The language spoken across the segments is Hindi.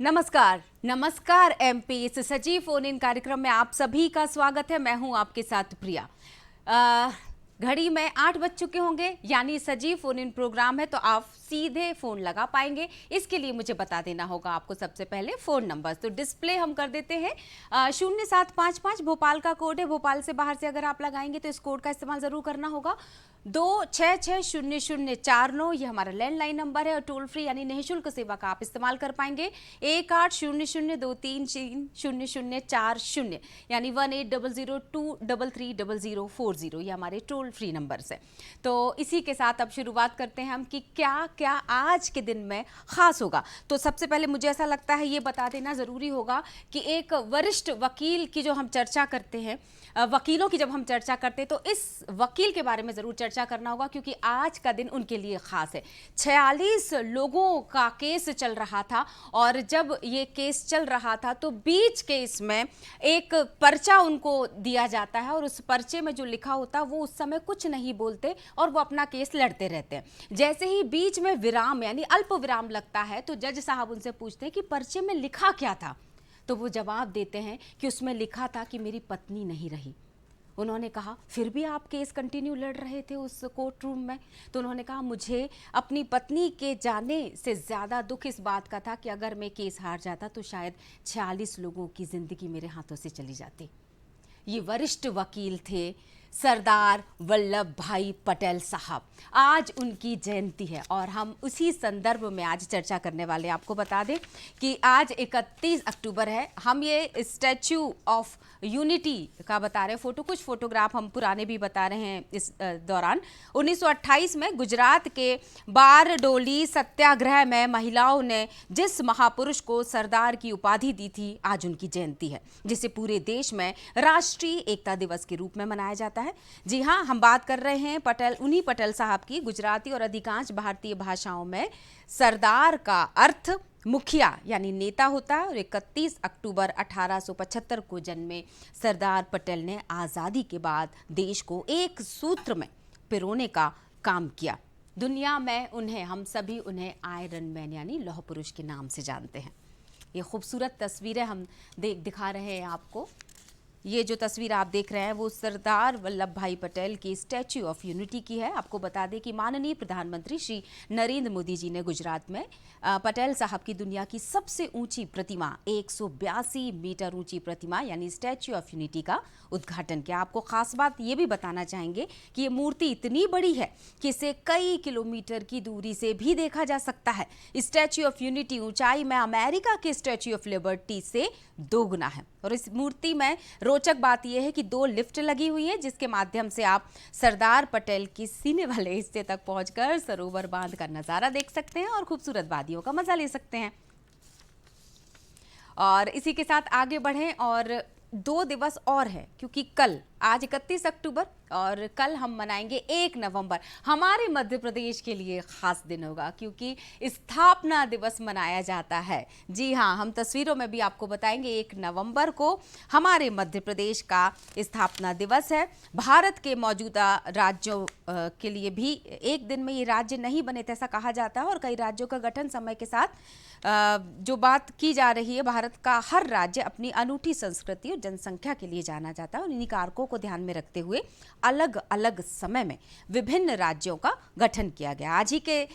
नमस्कार नमस्कार एमपी। इस सजीव फोन इन कार्यक्रम में आप सभी का स्वागत है। मैं हूं आपके साथ प्रिया। घड़ी में 8 बज चुके होंगे, यानी सजीव फोन इन प्रोग्राम है, तो आप सीधे फोन लगा पाएंगे। इसके लिए मुझे बता देना होगा आपको सबसे पहले फोन नंबर। तो डिस्प्ले हम कर देते हैं 0755 भोपाल का कोड है। भोपाल से बाहर से अगर आप लगाएंगे तो इस कोड का इस्तेमाल जरूर करना होगा। 266009 ये हमारा लैंडलाइन नंबर है, और टोल फ्री यानी निःशुल्क सेवा का आप इस्तेमाल कर पाएंगे 180023300040 यानी 1800233040 ये हमारे टोल फ्री नंबर से। तो इसी के साथ अब शुरुआत करते हैं हम कि क्या क्या आज के दिन में खास होगा। तो सबसे पहले मुझे ऐसा लगता है ये बता देना ज़रूरी होगा कि एक वरिष्ठ वकील की जो हम चर्चा करते हैं, वकीलों की जब हम चर्चा करते हैं, तो इस वकील के बारे में ज़रूर चर्चा करना होगा, क्योंकि आज का दिन उनके लिए ख़ास है। 46 लोगों का केस चल रहा था, और जब ये केस चल रहा था तो बीच केस में एक पर्चा उनको दिया जाता है, और उस पर्चे में जो लिखा होता है वो उस समय कुछ नहीं बोलते और वो अपना केस लड़ते रहते हैं। जैसे ही बीच में विराम यानी अल्प विराम लगता है, तो जज साहब उनसे पूछते हैं कि पर्चे में लिखा क्या था। तो वो जवाब देते हैं कि उसमें लिखा था कि मेरी पत्नी नहीं रही। उन्होंने कहा फिर भी आप केस कंटिन्यू लड़ रहे थे उस कोर्ट रूम में। तो उन्होंने कहा मुझे अपनी पत्नी के जाने से ज़्यादा दुख इस बात का था कि अगर मैं केस हार जाता तो शायद 46 लोगों की ज़िंदगी मेरे हाथों से चली जाती। ये वरिष्ठ वकील थे सरदार वल्लभ भाई पटेल साहब। आज उनकी जयंती है और हम उसी संदर्भ में आज चर्चा करने वाले हैं। आपको बता दें कि आज 31 अक्टूबर है। हम ये स्टैच्यू ऑफ यूनिटी का बता रहे हैं फोटो, कुछ फोटोग्राफ हम पुराने भी बता रहे हैं। इस दौरान 1928 में गुजरात के बारडोली सत्याग्रह में महिलाओं ने जिस महापुरुष को सरदार की उपाधि दी थी, आज उनकी जयंती है, जिसे पूरे देश में राष्ट्रीय एकता दिवस के रूप में मनाया जाता है। जी हाँ, हम बात कर रहे हैं उन्हीं पटेल साहब की। गुजराती और अधिकांश भारतीय भाषाओं में सरदार का अर्थ मुखिया यानी नेता होता है, और 31 अक्टूबर 1875 को जन्मे सरदार पटेल ने आज़ादी के बाद देश को एक सूत्र में पिरोने का काम किया। दुनिया में हम सभी उन्हें आयरन मैन यानी लौह पुरुष के नाम से जानते हैं। ये खूबसूरत तस्वीरें हम दिखा रहे हैं आपको। ये जो तस्वीर आप देख रहे हैं वो सरदार वल्लभ भाई पटेल की स्टैच्यू ऑफ यूनिटी की है। आपको बता दें कि माननीय प्रधानमंत्री श्री नरेंद्र मोदी जी ने गुजरात में पटेल साहब की दुनिया की सबसे ऊंची प्रतिमा 182 मीटर ऊंची प्रतिमा यानी स्टैच्यू ऑफ यूनिटी का उद्घाटन किया। आपको खास बात ये भी बताना चाहेंगे कि ये मूर्ति इतनी बड़ी है कि इसे कई किलोमीटर की दूरी से भी देखा जा सकता है। स्टैच्यू ऑफ यूनिटी ऊंचाई में अमेरिका के स्टैच्यू ऑफ लिबर्टी से दोगुना है, और इस मूर्ति में रोचक बात यह है कि 2 लिफ्ट लगी हुई है, जिसके माध्यम से आप सरदार पटेल की सीने वाले हिस्से तक पहुंचकर सरोवर बांध का नजारा देख सकते हैं और खूबसूरत वादियों का मजा ले सकते हैं। और इसी के साथ आगे बढ़ें, और 2 दिवस और है, क्योंकि कल आज 31 अक्टूबर और कल हम मनाएंगे 1 नवंबर। हमारे मध्य प्रदेश के लिए खास दिन होगा, क्योंकि स्थापना दिवस मनाया जाता है। जी हाँ, हम तस्वीरों में भी आपको बताएंगे 1 नवंबर को हमारे मध्य प्रदेश का स्थापना दिवस है। भारत के मौजूदा राज्यों के लिए भी एक दिन में ये राज्य नहीं बने थे ऐसा कहा जाता है, और कई राज्यों का गठन समय के साथ जो बात की जा रही है, भारत का हर राज्य अपनी अनूठी संस्कृति और जनसंख्या के लिए जाना जाता है, और इन्हीं कारकों को ध्यान में रखते हुए अलग अलग समय में विभिन्न राज्यों का गठन किया गया। आज ही के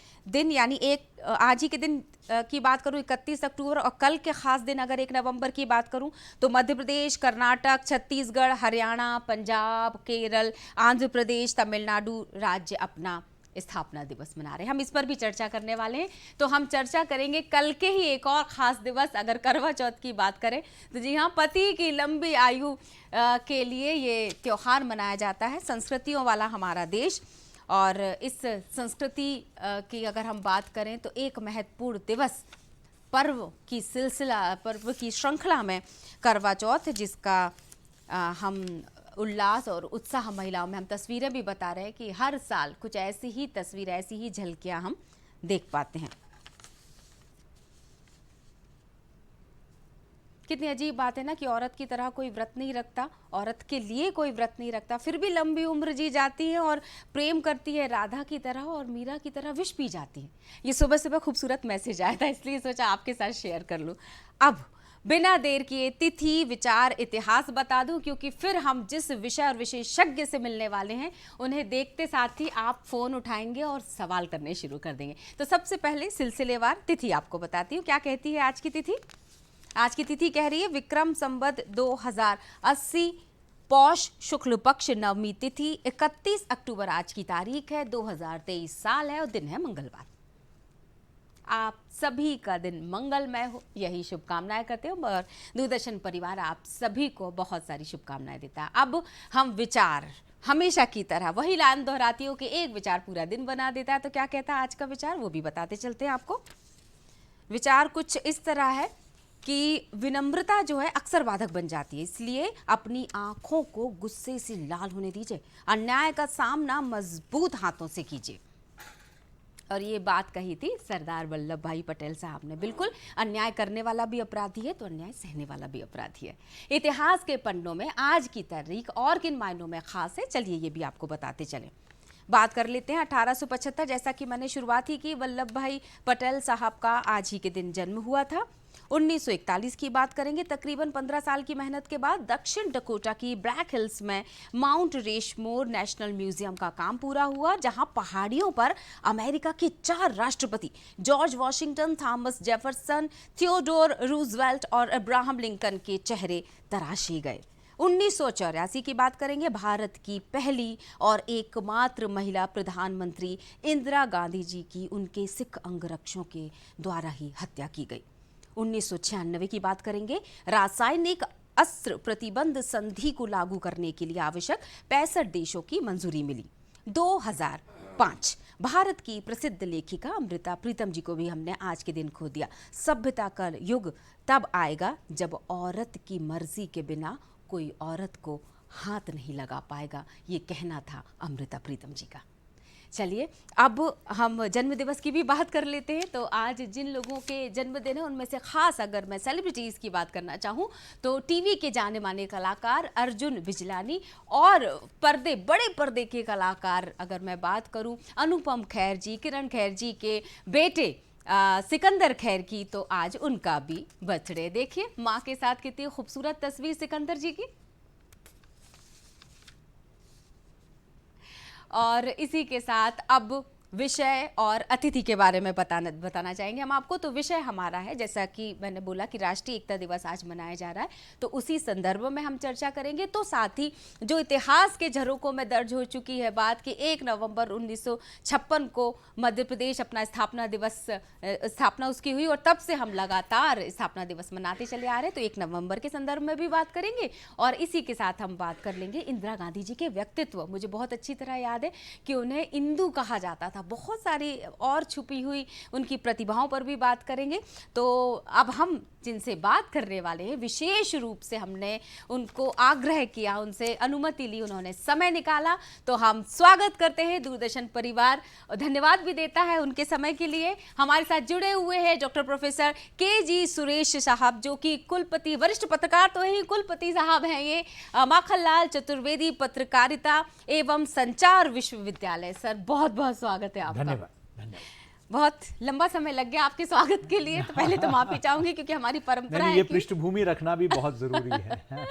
दिन की बात करूं 31 अक्टूबर, और कल के खास दिन अगर 1 नवंबर की बात करूं तो मध्य प्रदेश, कर्नाटक, छत्तीसगढ़, हरियाणा, पंजाब, केरल, आंध्र प्रदेश, तमिलनाडु राज्य अपना स्थापना दिवस मना रहे हैं। हम इस पर भी चर्चा करने वाले हैं। तो हम चर्चा करेंगे कल के ही एक और खास दिवस, अगर करवा चौथ की बात करें तो जी हाँ, पति की लंबी आयु के लिए ये त्योहार मनाया जाता है। संस्कृतियों वाला हमारा देश, और इस संस्कृति की अगर हम बात करें तो एक महत्वपूर्ण दिवस पर्व की श्रृंखला में करवा चौथ, जिसका हम उल्लास और उत्साह महिलाओं में हम तस्वीरें भी बता रहे हैं कि हर साल कुछ ऐसी ही तस्वीर, ऐसी ही झलकियां हम देख पाते हैं। कितनी अजीब बात है ना कि औरत की तरह कोई व्रत नहीं रखता, औरत के लिए कोई व्रत नहीं रखता, फिर भी लंबी उम्र जी जाती है और प्रेम करती है राधा की तरह और मीरा की तरह विष पी जाती है। ये सुबह सुबह खूबसूरत मैसेज आया था, इसलिए सोचा आपके साथ शेयर कर लूँ। अब बिना देर किए तिथि, विचार, इतिहास बता दूं, क्योंकि फिर हम जिस विषय और विशेषज्ञ से मिलने वाले हैं उन्हें देखते साथ ही आप फोन उठाएंगे और सवाल करने शुरू कर देंगे। तो सबसे पहले सिलसिलेवार तिथि आपको बताती हूँ। क्या कहती है आज की तिथि? आज की तिथि कह रही है विक्रम संवत 2080 पौष शुक्ल पक्ष नवमी तिथि 31 अक्टूबर आज की तारीख है, 2023 साल है और दिन है मंगलवार। आप सभी का दिन मंगलमय हो, यही शुभकामनाएं करते हो और दूरदर्शन परिवार आप सभी को बहुत सारी शुभकामनाएं देता है। अब हम विचार, हमेशा की तरह वही लाइन दोहराती हूँ कि एक विचार पूरा दिन बना देता है। तो क्या कहता है आज का विचार, वो भी बताते चलते हैं आपको। विचार कुछ इस तरह है कि विनम्रता जो है अक्सर बाधक बन जाती है, इसलिए अपनी आंखों को गुस्से से लाल होने दीजिए, अन्याय का सामना मजबूत हाथों से कीजिए। और ये बात कही थी सरदार वल्लभ भाई पटेल साहब ने। बिल्कुल, अन्याय करने वाला भी अपराधी है तो अन्याय सहने वाला भी अपराधी है। इतिहास के पन्नों में आज की तारीख और किन मायनों में खास है, चलिए ये भी आपको बताते चलें। बात कर लेते हैं 1875, जैसा कि मैंने शुरुआत ही की, वल्लभ भाई पटेल साहब का आज ही के दिन जन्म हुआ था। 1941 की बात करेंगे। तकरीबन 15 साल की मेहनत के बाद दक्षिण डकोटा की ब्लैक हिल्स में माउंट रेशमोर नेशनल म्यूजियम का काम पूरा हुआ, जहां पहाड़ियों पर अमेरिका के 4 राष्ट्रपति George Washington, Thomas Jefferson, Theodore Roosevelt और अब्राहम लिंकन के चेहरे तराशे गए। 1984 की बात करेंगे। भारत की पहली और एकमात्र महिला प्रधानमंत्री इंदिरा गांधी जी की उनके सिख अंगरक्षकों के द्वारा ही हत्या की गई। 1996 की बात करेंगे। रासायनिक अस्त्र प्रतिबंध संधि को लागू करने के लिए आवश्यक 65 देशों की मंजूरी मिली। 2005 भारत की प्रसिद्ध लेखिका अमृता प्रीतम जी को भी हमने आज के दिन खो दिया। सभ्यता का युग तब आएगा जब औरत की मर्जी के बिना कोई औरत को हाथ नहीं लगा पाएगा, ये कहना था अमृता प्रीतम जी का। चलिए अब हम जन्मदिवस की भी बात कर लेते हैं। तो आज जिन लोगों के जन्मदिन है उनमें से खास अगर मैं सेलिब्रिटीज़ की बात करना चाहूँ तो टीवी के जाने माने कलाकार अर्जुन बिजलानी और बड़े पर्दे के कलाकार अगर मैं बात करूँ अनुपम खेर जी, किरण खेर जी के बेटे सिकंदर खेर की, तो आज उनका भी बर्थडे। देखिए माँ के साथ कितनी खूबसूरत तस्वीर सिकंदर जी की। और इसी के साथ अब विषय और अतिथि के बारे में बताना चाहेंगे हम आपको। तो विषय हमारा है, जैसा कि मैंने बोला कि राष्ट्रीय एकता दिवस आज मनाया जा रहा है, तो उसी संदर्भ में हम चर्चा करेंगे। तो साथ ही जो इतिहास के झरोकों में दर्ज हो चुकी है बात कि 1 नवंबर 1956 को मध्य प्रदेश अपना स्थापना उसकी हुई और तब से हम लगातार स्थापना दिवस मनाते चले आ रहे हैं। तो 1 नवंबर के संदर्भ में भी बात करेंगे और इसी के साथ हम बात कर लेंगे इंदिरा गांधी जी के व्यक्तित्व। मुझे बहुत अच्छी तरह याद है कि उन्हें इंदु कहा जाता था। बहुत सारी और छुपी हुई उनकी प्रतिभाओं पर भी बात करेंगे। तो अब हम जिनसे बात करने वाले हैं, विशेष रूप से हमने उनको आग्रह किया, उनसे अनुमति ली, उन्होंने समय निकाला, तो हम स्वागत करते हैं दूरदर्शन परिवार। धन्यवाद भी देता है उनके समय के लिए। हमारे साथ जुड़े हुए हैं डॉक्टर प्रोफेसर के.जी. सुरेश साहब, जो कि कुलपति, वरिष्ठ पत्रकार तो ही कुलपति साहब हैं ये, माखनलाल चतुर्वेदी पत्रकारिता एवं संचार विश्वविद्यालय। सर बहुत बहुत स्वागत है आपका। धन्यवाद। बहुत लंबा समय लग गया आपके स्वागत के लिए, तो पहले तो माफी चाहूंगी क्योंकि हमारी परंपरा है ये पृष्ठभूमि रखना भी बहुत जरूरी है।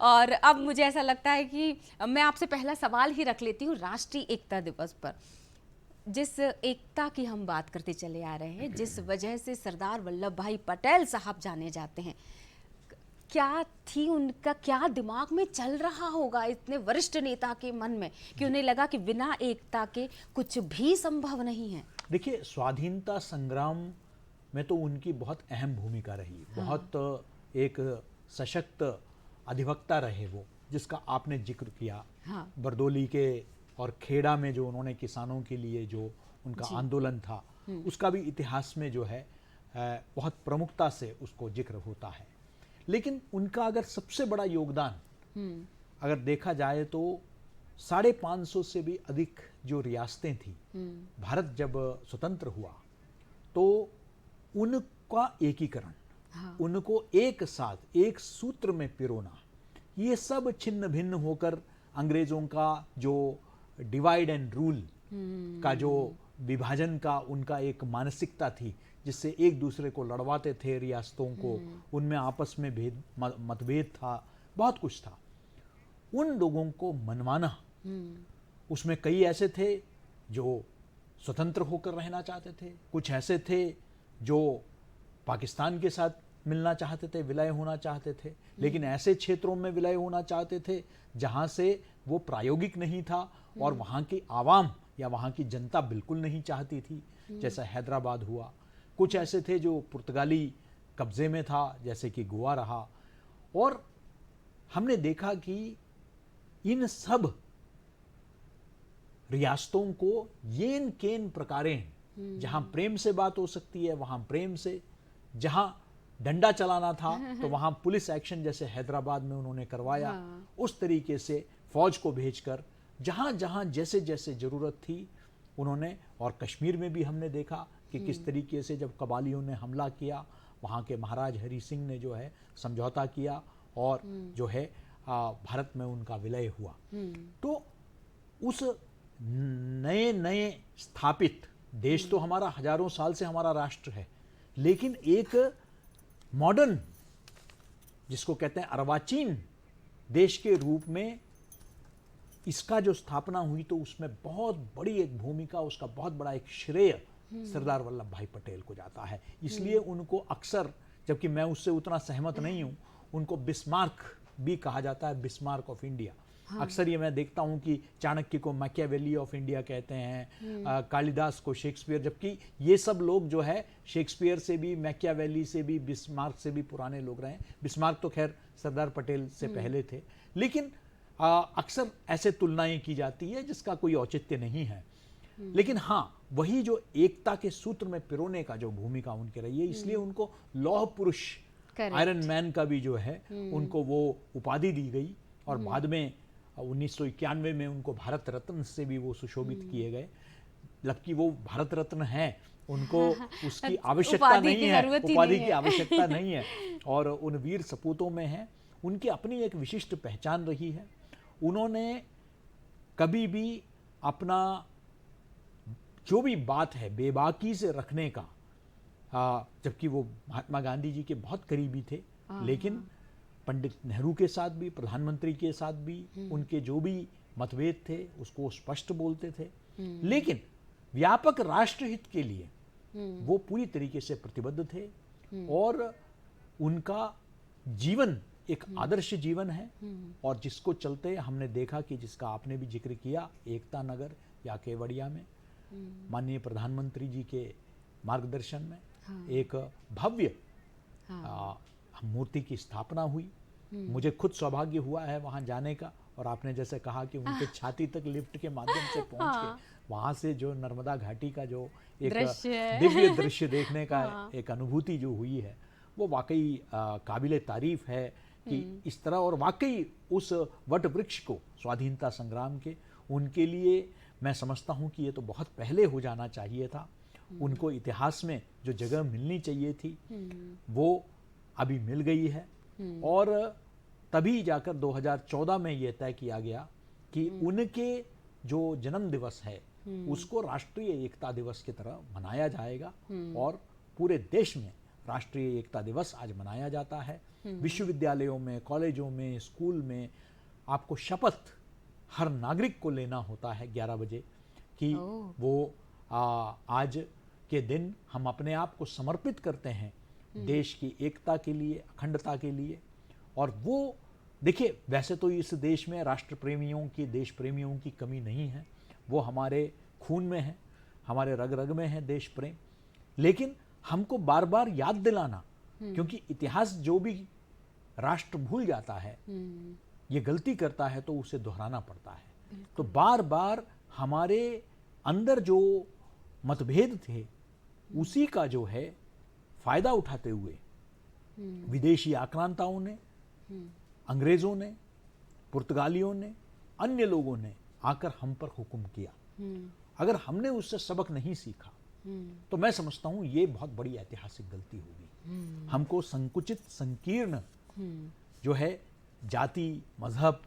और अब मुझे ऐसा लगता है कि मैं आपसे पहला सवाल ही रख लेती हूँ। राष्ट्रीय एकता दिवस पर जिस एकता की हम बात करते चले आ रहे हैं, जिस वजह से सरदार वल्लभ भाई पटेल साहब जाने जाते हैं, क्या थी उनका, क्या दिमाग में चल रहा होगा इतने वरिष्ठ नेता के मन में कि उन्हें लगा कि बिना एकता के कुछ भी संभव नहीं है? देखिए, स्वाधीनता संग्राम में तो उनकी बहुत अहम भूमिका रही। बहुत एक सशक्त अधिवक्ता रहे वो, जिसका आपने जिक्र किया। बरदोली के और खेड़ा में जो उन्होंने किसानों के लिए जो उनका आंदोलन था, उसका भी इतिहास में जो है बहुत प्रमुखता से उसको जिक्र होता है। लेकिन उनका अगर सबसे बड़ा योगदान अगर देखा जाए तो 550 से भी अधिक जो रियासतें थी, भारत जब स्वतंत्र हुआ तो उनका एकीकरण, उनको एक साथ एक सूत्र में पिरोना, ये सब छिन्न भिन्न होकर अंग्रेजों का जो डिवाइड एंड रूल का जो विभाजन का उनका एक मानसिकता थी, जिससे एक दूसरे को लड़वाते थे रियासतों को, उनमें आपस में मतभेद था, बहुत कुछ था। उन लोगों को मनवाना, उसमें कई ऐसे थे जो स्वतंत्र होकर रहना चाहते थे, कुछ ऐसे थे जो पाकिस्तान के साथ मिलना चाहते थे, विलय होना चाहते थे, लेकिन ऐसे क्षेत्रों में विलय होना चाहते थे जहां से वो प्रायोगिक नहीं था और वहां की आवाम या वहां की जनता बिल्कुल नहीं चाहती थी, जैसा हैदराबाद हुआ। कुछ ऐसे थे जो पुर्तगाली कब्जे में था, जैसे कि गोवा रहा। और हमने देखा कि इन सब रियासतों को येन केन प्रकारेण, जहां प्रेम से बात हो सकती है वहां प्रेम से, जहां डंडा चलाना था तो वहां पुलिस एक्शन जैसे हैदराबाद में उन्होंने करवाया, उस तरीके से फौज को भेजकर जहां जहां जैसे जैसे जरूरत थी उन्होंने। और कश्मीर में भी हमने देखा कि किस तरीके से जब कबालियों ने हमला किया, वहां के महाराज हरि सिंह ने जो है समझौता किया और जो है भारत में उनका विलय हुआ। तो उस नए नए स्थापित देश, तो हमारा हजारों साल से हमारा राष्ट्र है, लेकिन एक मॉडर्न, जिसको कहते हैं अर्वाचीन देश के रूप में इसका जो स्थापना हुई, तो उसमें बहुत बड़ी एक भूमिका, उसका बहुत बड़ा एक श्रेय सरदार वल्लभ भाई पटेल को जाता है। इसलिए उनको अक्सर, जबकि मैं उससे उतना सहमत नहीं हूं, उनको बिस्मार्क भी कहा जाता है, बिस्मार्क ऑफ इंडिया। अक्सर ये मैं देखता हूं कि चाणक्य को मैकियावेली ऑफ इंडिया कहते हैं, कालिदास को शेक्सपियर, जबकि ये सब लोग जो है शेक्सपियर से भी, मैकियावेली से भी, बिस्मार्क से भी पुराने लोग रहे। बिस्मार्क तो खैर सरदार पटेल से पहले थे, लेकिन अक्सर ऐसे तुलनाएं की जाती है जिसका कोई औचित्य नहीं है। लेकिन हाँ, वही जो एकता के सूत्र में पिरोने का जो भूमिका उनकी रही है, इसलिए उनको लौह पुरुष, आयरन मैन का भी जो है उनको वो उपाधि दी गई। और बाद में 1991 में उनको भारत रत्न से भी वो सुशोभित किए गए। जबकि वो भारत रत्न हैं, उनको उसकी आवश्यकता नहीं है, उपाधि की आवश्यकता नहीं है, और उन वीर सपूतों में है। उनकी अपनी एक विशिष्ट पहचान रही है। उन्होंने कभी भी अपना जो भी बात है बेबाकी से रखने का, जबकि वो महात्मा गांधी जी के बहुत करीबी थे, लेकिन पंडित नेहरू के साथ भी, प्रधानमंत्री के साथ भी उनके जो भी मतभेद थे उसको स्पष्ट बोलते थे, लेकिन व्यापक राष्ट्रहित के लिए वो पूरी तरीके से प्रतिबद्ध थे। और उनका जीवन एक आदर्श जीवन है, और जिसको चलते हमने देखा कि जिसका आपने भी जिक्र किया, एकता नगर या केवड़िया में माननीय प्रधानमंत्री जी के मार्गदर्शन में एक भव्य मूर्ति की स्थापना हुई। मुझे खुद सौभाग्य हुआ है वहां जाने का, और आपने जैसे कहा कि उनके छाती तक लिफ्ट के माध्यम से पहुंच के वहां से जो नर्मदा घाटी का जो एक दिव्य दृश्य देखने का एक अनुभूति जो हुई है, वो वाकई काबिले तारीफ है कि इस तरह। और वाकई उस वट वृक्ष को स्वाधीनता संग्राम के, उनके लिए मैं समझता हूं कि ये तो बहुत पहले हो जाना चाहिए था। उनको इतिहास में जो जगह मिलनी चाहिए थी वो अभी मिल गई है। और तभी जाकर 2014 में यह तय किया गया कि उनके जो जन्म दिवस है उसको राष्ट्रीय एकता दिवस की तरह मनाया जाएगा। और पूरे देश में राष्ट्रीय एकता दिवस आज मनाया जाता है। विश्वविद्यालयों में, कॉलेजों में, स्कूल में आपको शपथ हर नागरिक को लेना होता है 11 बजे कि वो आज के दिन हम अपने आप को समर्पित करते हैं देश की एकता के लिए, अखंडता के लिए। और वो देखिए, वैसे तो इस देश में राष्ट्र प्रेमियों की, देश प्रेमियों की कमी नहीं है, वो हमारे खून में है, हमारे रग रग में है देश प्रेम। लेकिन हमको बार बार याद दिलाना, क्योंकि इतिहास जो भी राष्ट्र भूल जाता है, ये गलती करता है, तो उसे दोहराना पड़ता है। तो बार बार हमारे अंदर जो मतभेद थे उसी का जो है फायदा उठाते हुए विदेशी आक्रांताओं ने, अंग्रेजों ने, पुर्तगालियों ने, अन्य लोगों ने आकर हम पर हुक्म किया। अगर हमने उससे सबक नहीं सीखा तो मैं समझता हूँ ये बहुत बड़ी ऐतिहासिक गलती होगी। हमको संकुचित, संकीर्ण जो है जाति, मजहब,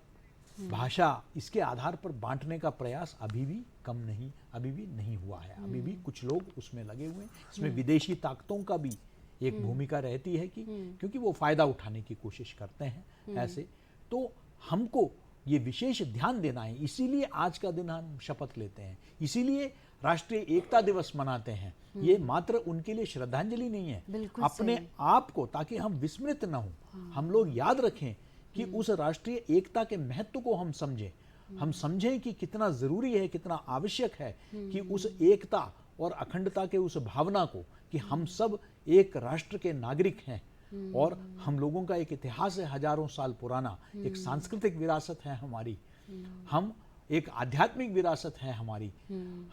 भाषा, इसके आधार पर बांटने का प्रयास अभी भी नहीं हुआ है। अभी भी कुछ लोग उसमें लगे हुए हैं। इसमें विदेशी ताकतों का भी एक भूमिका रहती है कि क्योंकि वो फायदा उठाने की कोशिश करते हैं ऐसे। तो हमको ये विशेष ध्यान देना है, इसीलिए आज का दिन हम शपथ लेते हैं, इसीलिए राष्ट्रीय एकता दिवस मनाते हैं। ये मात्र उनके लिए श्रद्धांजलि नहीं है, अपने आप को, ताकि हम विस्मृत न हो, हम लोग याद रखें कि उस राष्ट्रीय एकता के महत्व को हम समझें कि कितना जरूरी है, कितना आवश्यक है कि उस एकता और अखंडता के उस भावना को, कि हम सब एक राष्ट्र के नागरिक हैं और हम लोगों का एक इतिहास है हजारों साल पुराना, एक सांस्कृतिक विरासत है हमारी, हम एक आध्यात्मिक विरासत है हमारी।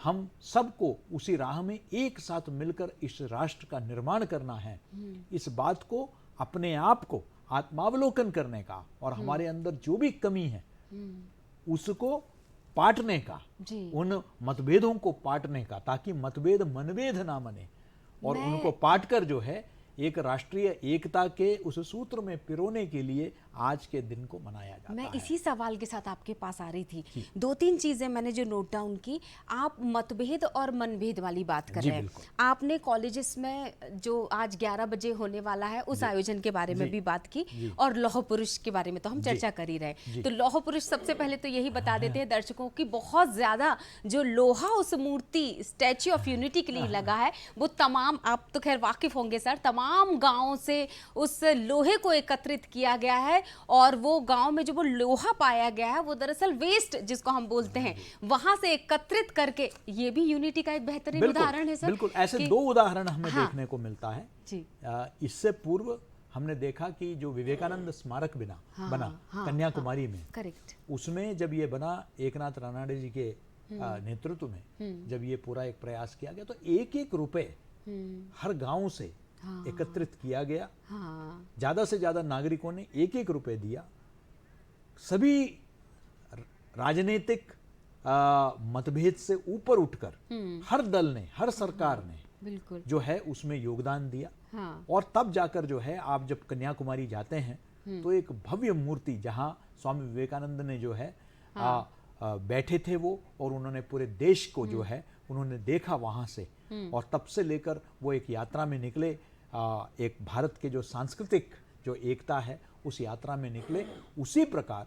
हम सबको उसी राह में एक साथ मिलकर इस राष्ट्र का निर्माण करना है। इस बात को, अपने आप को आत्मावलोकन करने का और हमारे अंदर जो भी कमी है उसको पाटने का, उन मतभेदों को पाटने का, ताकि मतभेद मनभेद ना बने और उनको पाटकर जो है एक राष्ट्रीय एकता के उस सूत्र में पिरोने के लिए आज के दिन को मनाया जाता है। मैं इसी सवाल के साथ आपके पास आ रही थी। 2-3 चीजें मैंने जो नोट डाउन की, आप मतभेद और मनभेद वाली बात कर रहे हैं। आपने कॉलेजेस में जो आज 11 बजे होने वाला है उस आयोजन के बारे में भी बात की, और लौह पुरुष के बारे में तो हम चर्चा कर ही रहे। तो लौह पुरुष, सबसे पहले तो यही बता देते हैं दर्शकों की, बहुत ज्यादा जो लोहा उस मूर्ति स्टैच्यू ऑफ यूनिटी के लिए लगा है, वो तमाम, आप तो खैर वाकिफ होंगे सर, तमाम गांवों से उस लोहे को एकत्रित किया गया है, और वो गांव में जो वो लोहा पाया गया है वो दरअसल वेस्ट जिसको हम बोलते हैं, वहां से एकत्रित करके, ये भी यूनिटी का एक बेहतरीन उदाहरण है सर। बिल्कुल, ऐसे 2 उदाहरण हमें देखने को मिलता है जी। इससे पूर्व हमने देखा कि जो विवेकानंद स्मारक बना कन्याकुमारी में, करेक्ट, उसमें जब ये बना एकनाथ रानाडे जी के नेतृत्व में, जब ये पूरा एक प्रयास किया गया, तो 1-1 रुपए हर गांव से एकत्रित किया गया। ज्यादा से ज्यादा नागरिकों ने 1-1 रुपए दिया। सभी राजनीतिक मतभेद से ऊपर उठकर हर दल ने, हर सरकार ने बिल्कुल जो है उसमें योगदान दिया। और तब जाकर जो है, आप जब कन्याकुमारी जाते हैं तो एक भव्य मूर्ति, जहां स्वामी विवेकानंद ने जो है बैठे थे वो, और उन्होंने पूरे देश को जो है उन्होंने देखा वहां से, और तब से लेकर वो एक यात्रा में निकले, एक भारत के जो सांस्कृतिक जो एकता है उस यात्रा में निकले। उसी प्रकार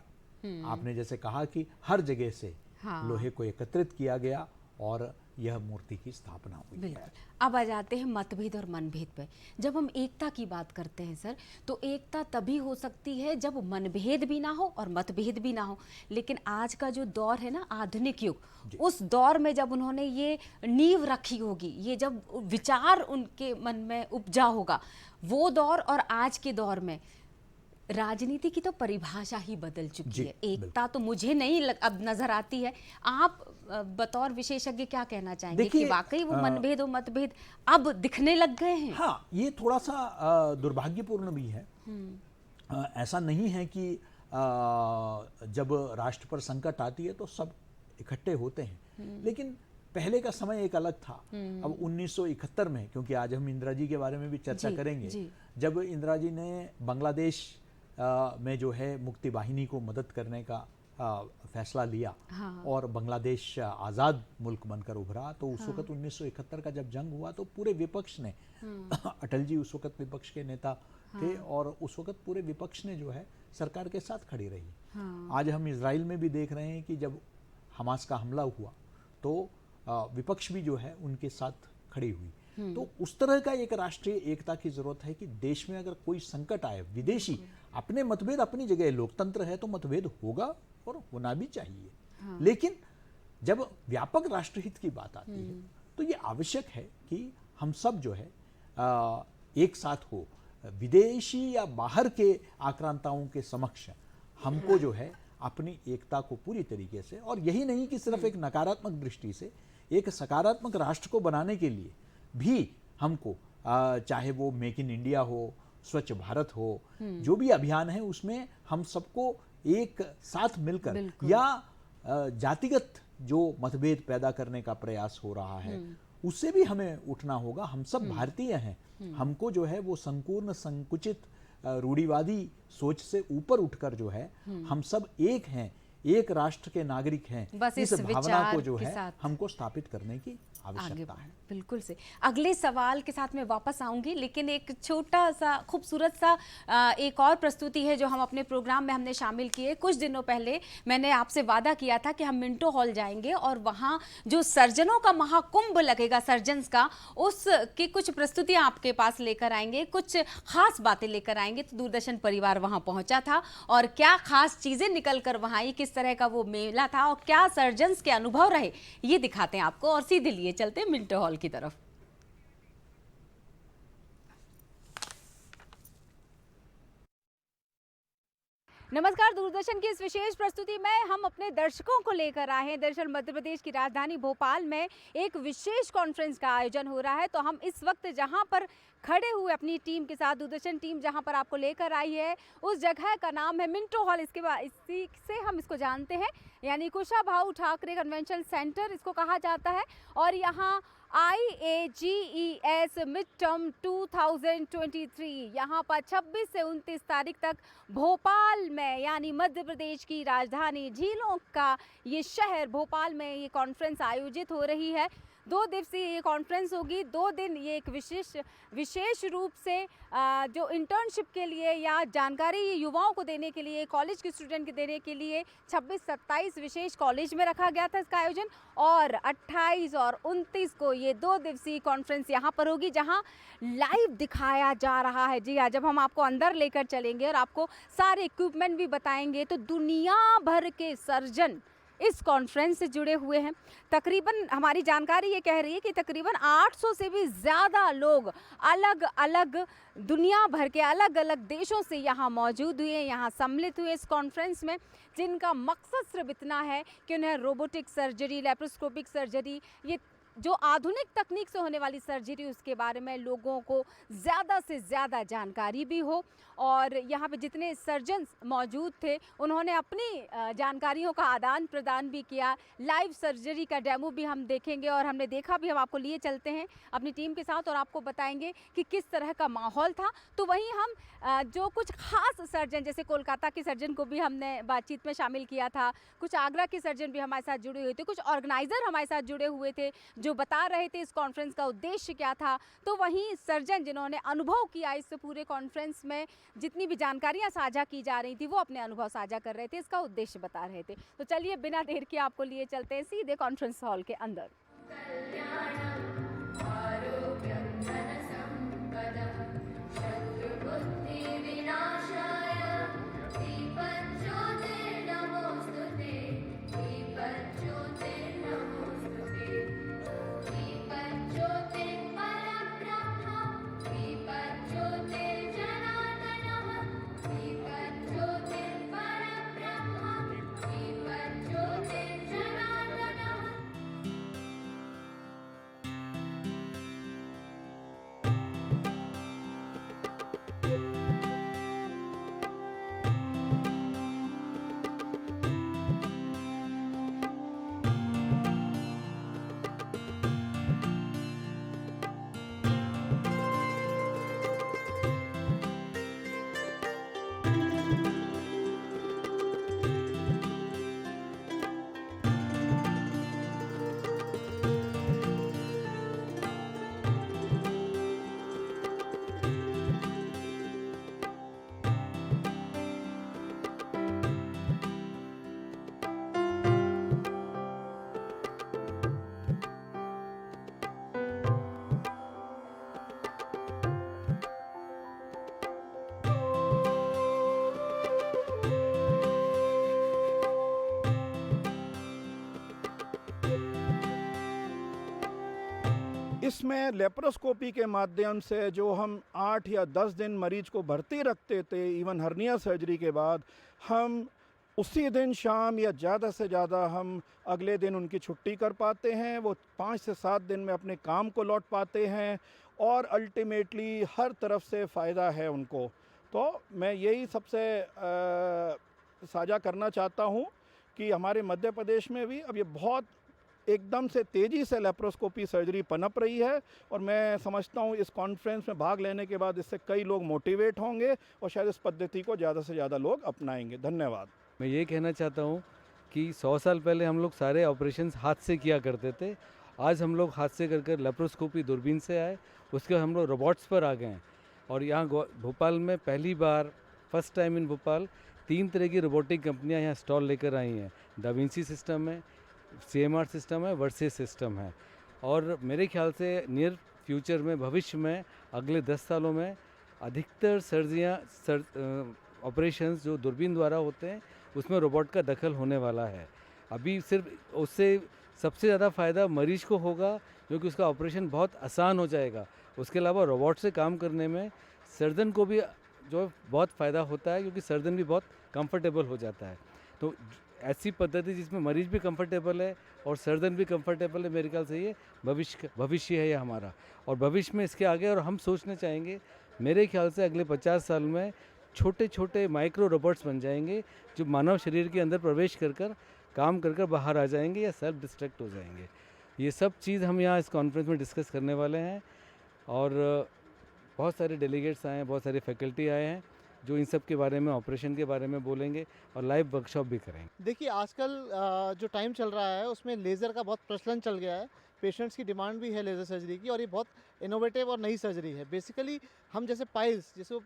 आपने जैसे कहा कि हर जगह से लोहे को एकत्रित किया गया और यह मूर्ति की स्थापना हुई है। अब आ जाते हैं मतभेद और मनभेद पे। जब हम एकता की बात करते हैं सर, तो एकता तभी हो सकती है जब मनभेद भी ना हो और मतभेद भी ना हो। लेकिन आज का जो दौर है ना, आधुनिक युग, उस दौर में जब उन्होंने ये नींव रखी होगी, ये जब विचार उनके मन में उपजा होगा, वो दौर और आज के दौर में राजनीति की तो परिभाषा ही बदल चुकी है। एकता तो मुझे नहीं अब नजर आती है। आप बतौर विशेषज्ञ क्या कहना चाहेंगे कि वाकई वो मनभेद और मतभेद अब दिखने लग गए हैं? हाँ, ये थोड़ा सा दुर्भाग्यपूर्ण भी है। ऐसा नहीं है कि जब राष्ट्र पर संकट आती है तो सब इकट्ठे होते हैं, लेकिन पहले का समय एक अलग था। अब 1971 में, क्योंकि आज हम इंदिरा जी के बारे में भी चर्चा करेंगे, जब इंदिरा जी ने बांग्लादेश में जो है मुक्ति वाहिनी को मदद करने का फैसला लिया, और बांग्लादेश आज़ाद मुल्क बनकर उभरा, तो उस वक्त 1971 का जब जंग हुआ तो पूरे विपक्ष ने, अटल जी उस वक्त विपक्ष के नेता थे, और उस वक्त पूरे विपक्ष ने जो है सरकार के साथ खड़ी रही। आज हम इजराइल में भी देख रहे हैं कि जब हमास का हमला हुआ तो विपक्ष भी जो है उनके साथ खड़ी हुई। तो उस तरह का एक राष्ट्रीय एकता की जरूरत है कि देश में अगर कोई संकट आए, विदेशी, अपने मतभेद अपनी जगह, लोकतंत्र है तो मतभेद होगा और होना भी चाहिए, लेकिन जब व्यापक राष्ट्रहित की बात आती है तो ये आवश्यक है कि हम सब जो है एक साथ हो। विदेशी या बाहर के आक्रांताओं के समक्ष हमको जो है अपनी एकता को पूरी तरीके से, और यही नहीं कि सिर्फ एक नकारात्मक दृष्टि से, एक सकारात्मक राष्ट्र को बनाने के लिए भी हमको, चाहे वो मेक इन इंडिया हो, स्वच्छ भारत हो, जो भी अभियान है उसमें हम सबको एक साथ मिलकर, या जातिगत जो मतभेद पैदा करने का प्रयास हो रहा है उससे भी हमें उठना होगा। हम सब भारतीय हैं, हमको जो है वो संपूर्ण संकुचित रूढ़िवादी सोच से ऊपर उठकर जो है हम सब एक हैं, एक राष्ट्र के नागरिक हैं, बस इस भावना विचार को जो के है साथ हमको स्थापित करने की आगे आवश्यकता बढ़ है। बिल्कुल से अगले सवाल के साथ मैं वापस आऊंगी, लेकिन एक छोटा सा खूबसूरत सा एक और प्रस्तुति है जो हम अपने प्रोग्राम में हमने शामिल किए। कुछ दिनों पहले मैंने आपसे वादा किया था कि हम मिंटो हॉल जाएंगे और वहाँ जो सर्जनों का महाकुंभ लगेगा, सर्जन्स का, उसकी कुछ प्रस्तुतियाँ आपके पास लेकर आएंगे, कुछ खास बातें लेकर आएंगे। तो दूरदर्शन परिवार वहाँ पहुँचा था और क्या खास चीज़ें निकल कर वहाँ आई, किस तरह का वो मेला था और क्या सर्जन्स के अनुभव रहे, ये दिखाते हैं आपको। और सीधे लिए चलते हैं मिंटो हॉल की तरफ। नमस्कार, दूरदर्शन की इस विशेष प्रस्तुति में हम अपने दर्शकों को लेकर आए हैं। दरअसल मध्य प्रदेश की राजधानी भोपाल में एक विशेष कॉन्फ्रेंस का आयोजन हो रहा है। तो हम इस वक्त जहां पर खड़े हुए अपनी टीम के साथ, दूरदर्शन टीम जहां पर आपको लेकर आई है, उस जगह का नाम है मिंटो हॉल। इसके बाद इसी से हम इसको जानते हैं, यानी कुशाभाऊ ठाकरे कन्वेंशन सेंटर इसको कहा जाता है। और यहाँ IAGES मिड टर्म 2023 यहाँ पर 26 से 29 तारीख तक भोपाल में, यानी मध्य प्रदेश की राजधानी, झीलों का ये शहर भोपाल में ये कॉन्फ्रेंस आयोजित हो रही है। 2 दिवसीय ये कॉन्फ्रेंस होगी। 2 दिन ये एक विशेष रूप से जो इंटर्नशिप के लिए या जानकारी युवाओं को देने के लिए, कॉलेज के स्टूडेंट को देने के लिए 26-27 विशेष कॉलेज में रखा गया था इसका आयोजन। और 28 और 29 को ये 2 दिवसीय कॉन्फ्रेंस यहाँ पर होगी, जहाँ लाइव दिखाया जा रहा है। जी हाँ, जब हम आपको अंदर लेकर चलेंगे और आपको सारे इक्विपमेंट भी बताएंगे, तो दुनिया भर के सर्जन इस कॉन्फ्रेंस से जुड़े हुए हैं। तकरीबन हमारी जानकारी ये कह रही है कि तकरीबन 800 से भी ज़्यादा लोग अलग अलग दुनिया भर के अलग अलग देशों से यहाँ मौजूद हुए, यहाँ सम्मिलित हुए इस कॉन्फ्रेंस में, जिनका मकसद सिर्फ इतना है कि उन्हें रोबोटिक सर्जरी, लैप्रोस्कोपिक सर्जरी, ये जो आधुनिक तकनीक से होने वाली सर्जरी, उसके बारे में लोगों को ज़्यादा से ज़्यादा जानकारी भी हो। और यहाँ पे जितने सर्जन्स मौजूद थे, उन्होंने अपनी जानकारियों का आदान प्रदान भी किया। लाइव सर्जरी का डेमो भी हम देखेंगे और हमने देखा भी। हम आपको लिए चलते हैं अपनी टीम के साथ और आपको बताएंगे कि किस तरह का माहौल था। तो वहीं हम जो कुछ खास सर्जन, जैसे कोलकाता के सर्जन को भी हमने बातचीत में शामिल किया था, कुछ आगरा के सर्जन भी हमारे साथ जुड़े हुए थे, कुछ ऑर्गेनाइज़र हमारे साथ जुड़े हुए थे जो बता रहे थे इस कॉन्फ्रेंस का उद्देश्य क्या था। तो वहीं सर्जन जिन्होंने अनुभव किया इस पूरे कॉन्फ्रेंस में, जितनी भी जानकारियां साझा की जा रही थी, वो अपने अनुभव साझा कर रहे थे, इसका उद्देश्य बता रहे थे। तो चलिए बिना देर के आपको लिए चलते हैं सीधे कॉन्फ्रेंस हॉल के अंदर। इसमें लेप्रोस्कोपी के माध्यम से जो हम 8 या 10 दिन मरीज को भर्ती रखते थे, इवन हर्निया सर्जरी के बाद, हम उसी दिन शाम या ज़्यादा से ज़्यादा हम अगले दिन उनकी छुट्टी कर पाते हैं। वो 5 से 7 दिन में अपने काम को लौट पाते हैं और अल्टीमेटली हर तरफ से फ़ायदा है उनको। तो मैं यही सबसे साझा करना चाहता हूँ कि हमारे मध्य प्रदेश में भी अब ये बहुत एकदम से तेज़ी से लेप्रोस्कोपी सर्जरी पनप रही है और मैं समझता हूँ इस कॉन्फ्रेंस में भाग लेने के बाद इससे कई लोग मोटिवेट होंगे और शायद इस पद्धति को ज़्यादा से ज़्यादा लोग अपनाएंगे। धन्यवाद। मैं ये कहना चाहता हूँ कि 100 साल पहले हम लोग सारे ऑपरेशंस हाथ से किया करते थे। आज हम लोग हाथ से कर लेप्रोस्कोपी दूरबीन से आए, उसके बाद हम लोग रोबोट्स पर आ गए हैं। और यहाँ भोपाल में पहली बार फर्स्ट टाइम इन भोपाल 3 तरह की रोबोटिक कंपनियाँ यहाँ स्टॉल लेकर आई हैं। दा विंची सिस्टम है, CMR सिस्टम है, वर्सेस सिस्टम है। और मेरे ख्याल से नियर फ्यूचर में, भविष्य में, अगले 10 सालों में अधिकतर ऑपरेशंस जो दूरबीन द्वारा होते हैं उसमें रोबोट का दखल होने वाला है। अभी सिर्फ उससे सबसे ज़्यादा फ़ायदा मरीज को होगा क्योंकि उसका ऑपरेशन बहुत आसान हो जाएगा। उसके अलावा रोबोट से काम करने में सर्जन को भी जो बहुत फ़ायदा होता है क्योंकि सर्जन भी बहुत कंफर्टेबल हो जाता है। तो ऐसी पद्धति जिसमें मरीज भी कंफर्टेबल है और सर्जन भी कंफर्टेबल है, मेरे ख्याल से ये भविष्य है ये हमारा। और भविष्य में इसके आगे और हम सोचना चाहेंगे, मेरे ख्याल से अगले 50 साल में छोटे छोटे माइक्रो रोबोट्स बन जाएंगे जो मानव शरीर के अंदर प्रवेश कर काम कर बाहर आ जाएंगे या सेल्फ डिस्ट्रक्ट हो जाएंगे। ये सब चीज़ हम यहाँ इस कॉन्फ्रेंस में डिस्कस करने वाले हैं और बहुत सारे डेलीगेट्स आए हैं, बहुत सारे फैकल्टी आए हैं जो इन सब के बारे में, ऑपरेशन के बारे में बोलेंगे और लाइव वर्कशॉप भी करेंगे। देखिए, आजकल जो टाइम चल रहा है उसमें लेज़र का बहुत प्रचलन चल गया है। पेशेंट्स की डिमांड भी है लेज़र सर्जरी की और ये बहुत इनोवेटिव और नई सर्जरी है। बेसिकली हम जैसे पाइल्स, जैसे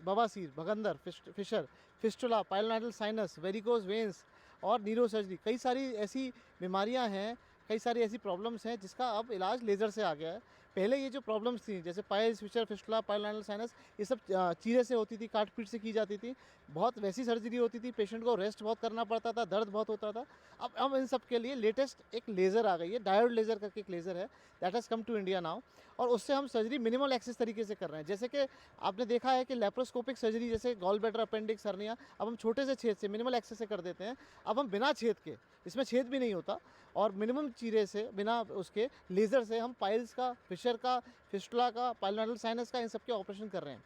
बवासीर, भगंदर, fissure, fistula, pilonidal sinus, varicose veins और न्यूरो सर्जरी, कई सारी ऐसी बीमारियां हैं, कई सारी ऐसी प्रॉब्लम्स हैं जिसका अब इलाज लेज़र से आ गया है। पहले ये जो प्रॉब्लम्स थी जैसे piles, fissure, fistula, pilonidal sinus, ये सब चीरे से होती थी, काट पीट से की जाती थी, बहुत वैसी सर्जरी होती थी, पेशेंट को रेस्ट बहुत करना पड़ता था, दर्द बहुत होता था। अब इन सब के लिए लेटेस्ट एक लेज़र आ गई है, डायोड लेज़र करके एक लेज़र है, that has come to India now. और उससे हम सर्जरी मिनिमल एक्सेस तरीके से कर रहे हैं। जैसे कि आपने देखा है कि लेप्रोस्कोपिक सर्जरी जैसे गॉल ब्लैडर, अपेंडिक्स, हर्निया, अब हम छोटे से छेद से मिनिमल एक्सेस से कर देते हैं। अब हम बिना छेद के, इसमें छेद भी नहीं होता और मिनिमम चीरे से, बिना उसके लेज़र से हम पाइल्स का, फिशर का, फिस्टुला का, पाइलोनाइडल साइनस का, इन सब के ऑपरेशन कर रहे हैं।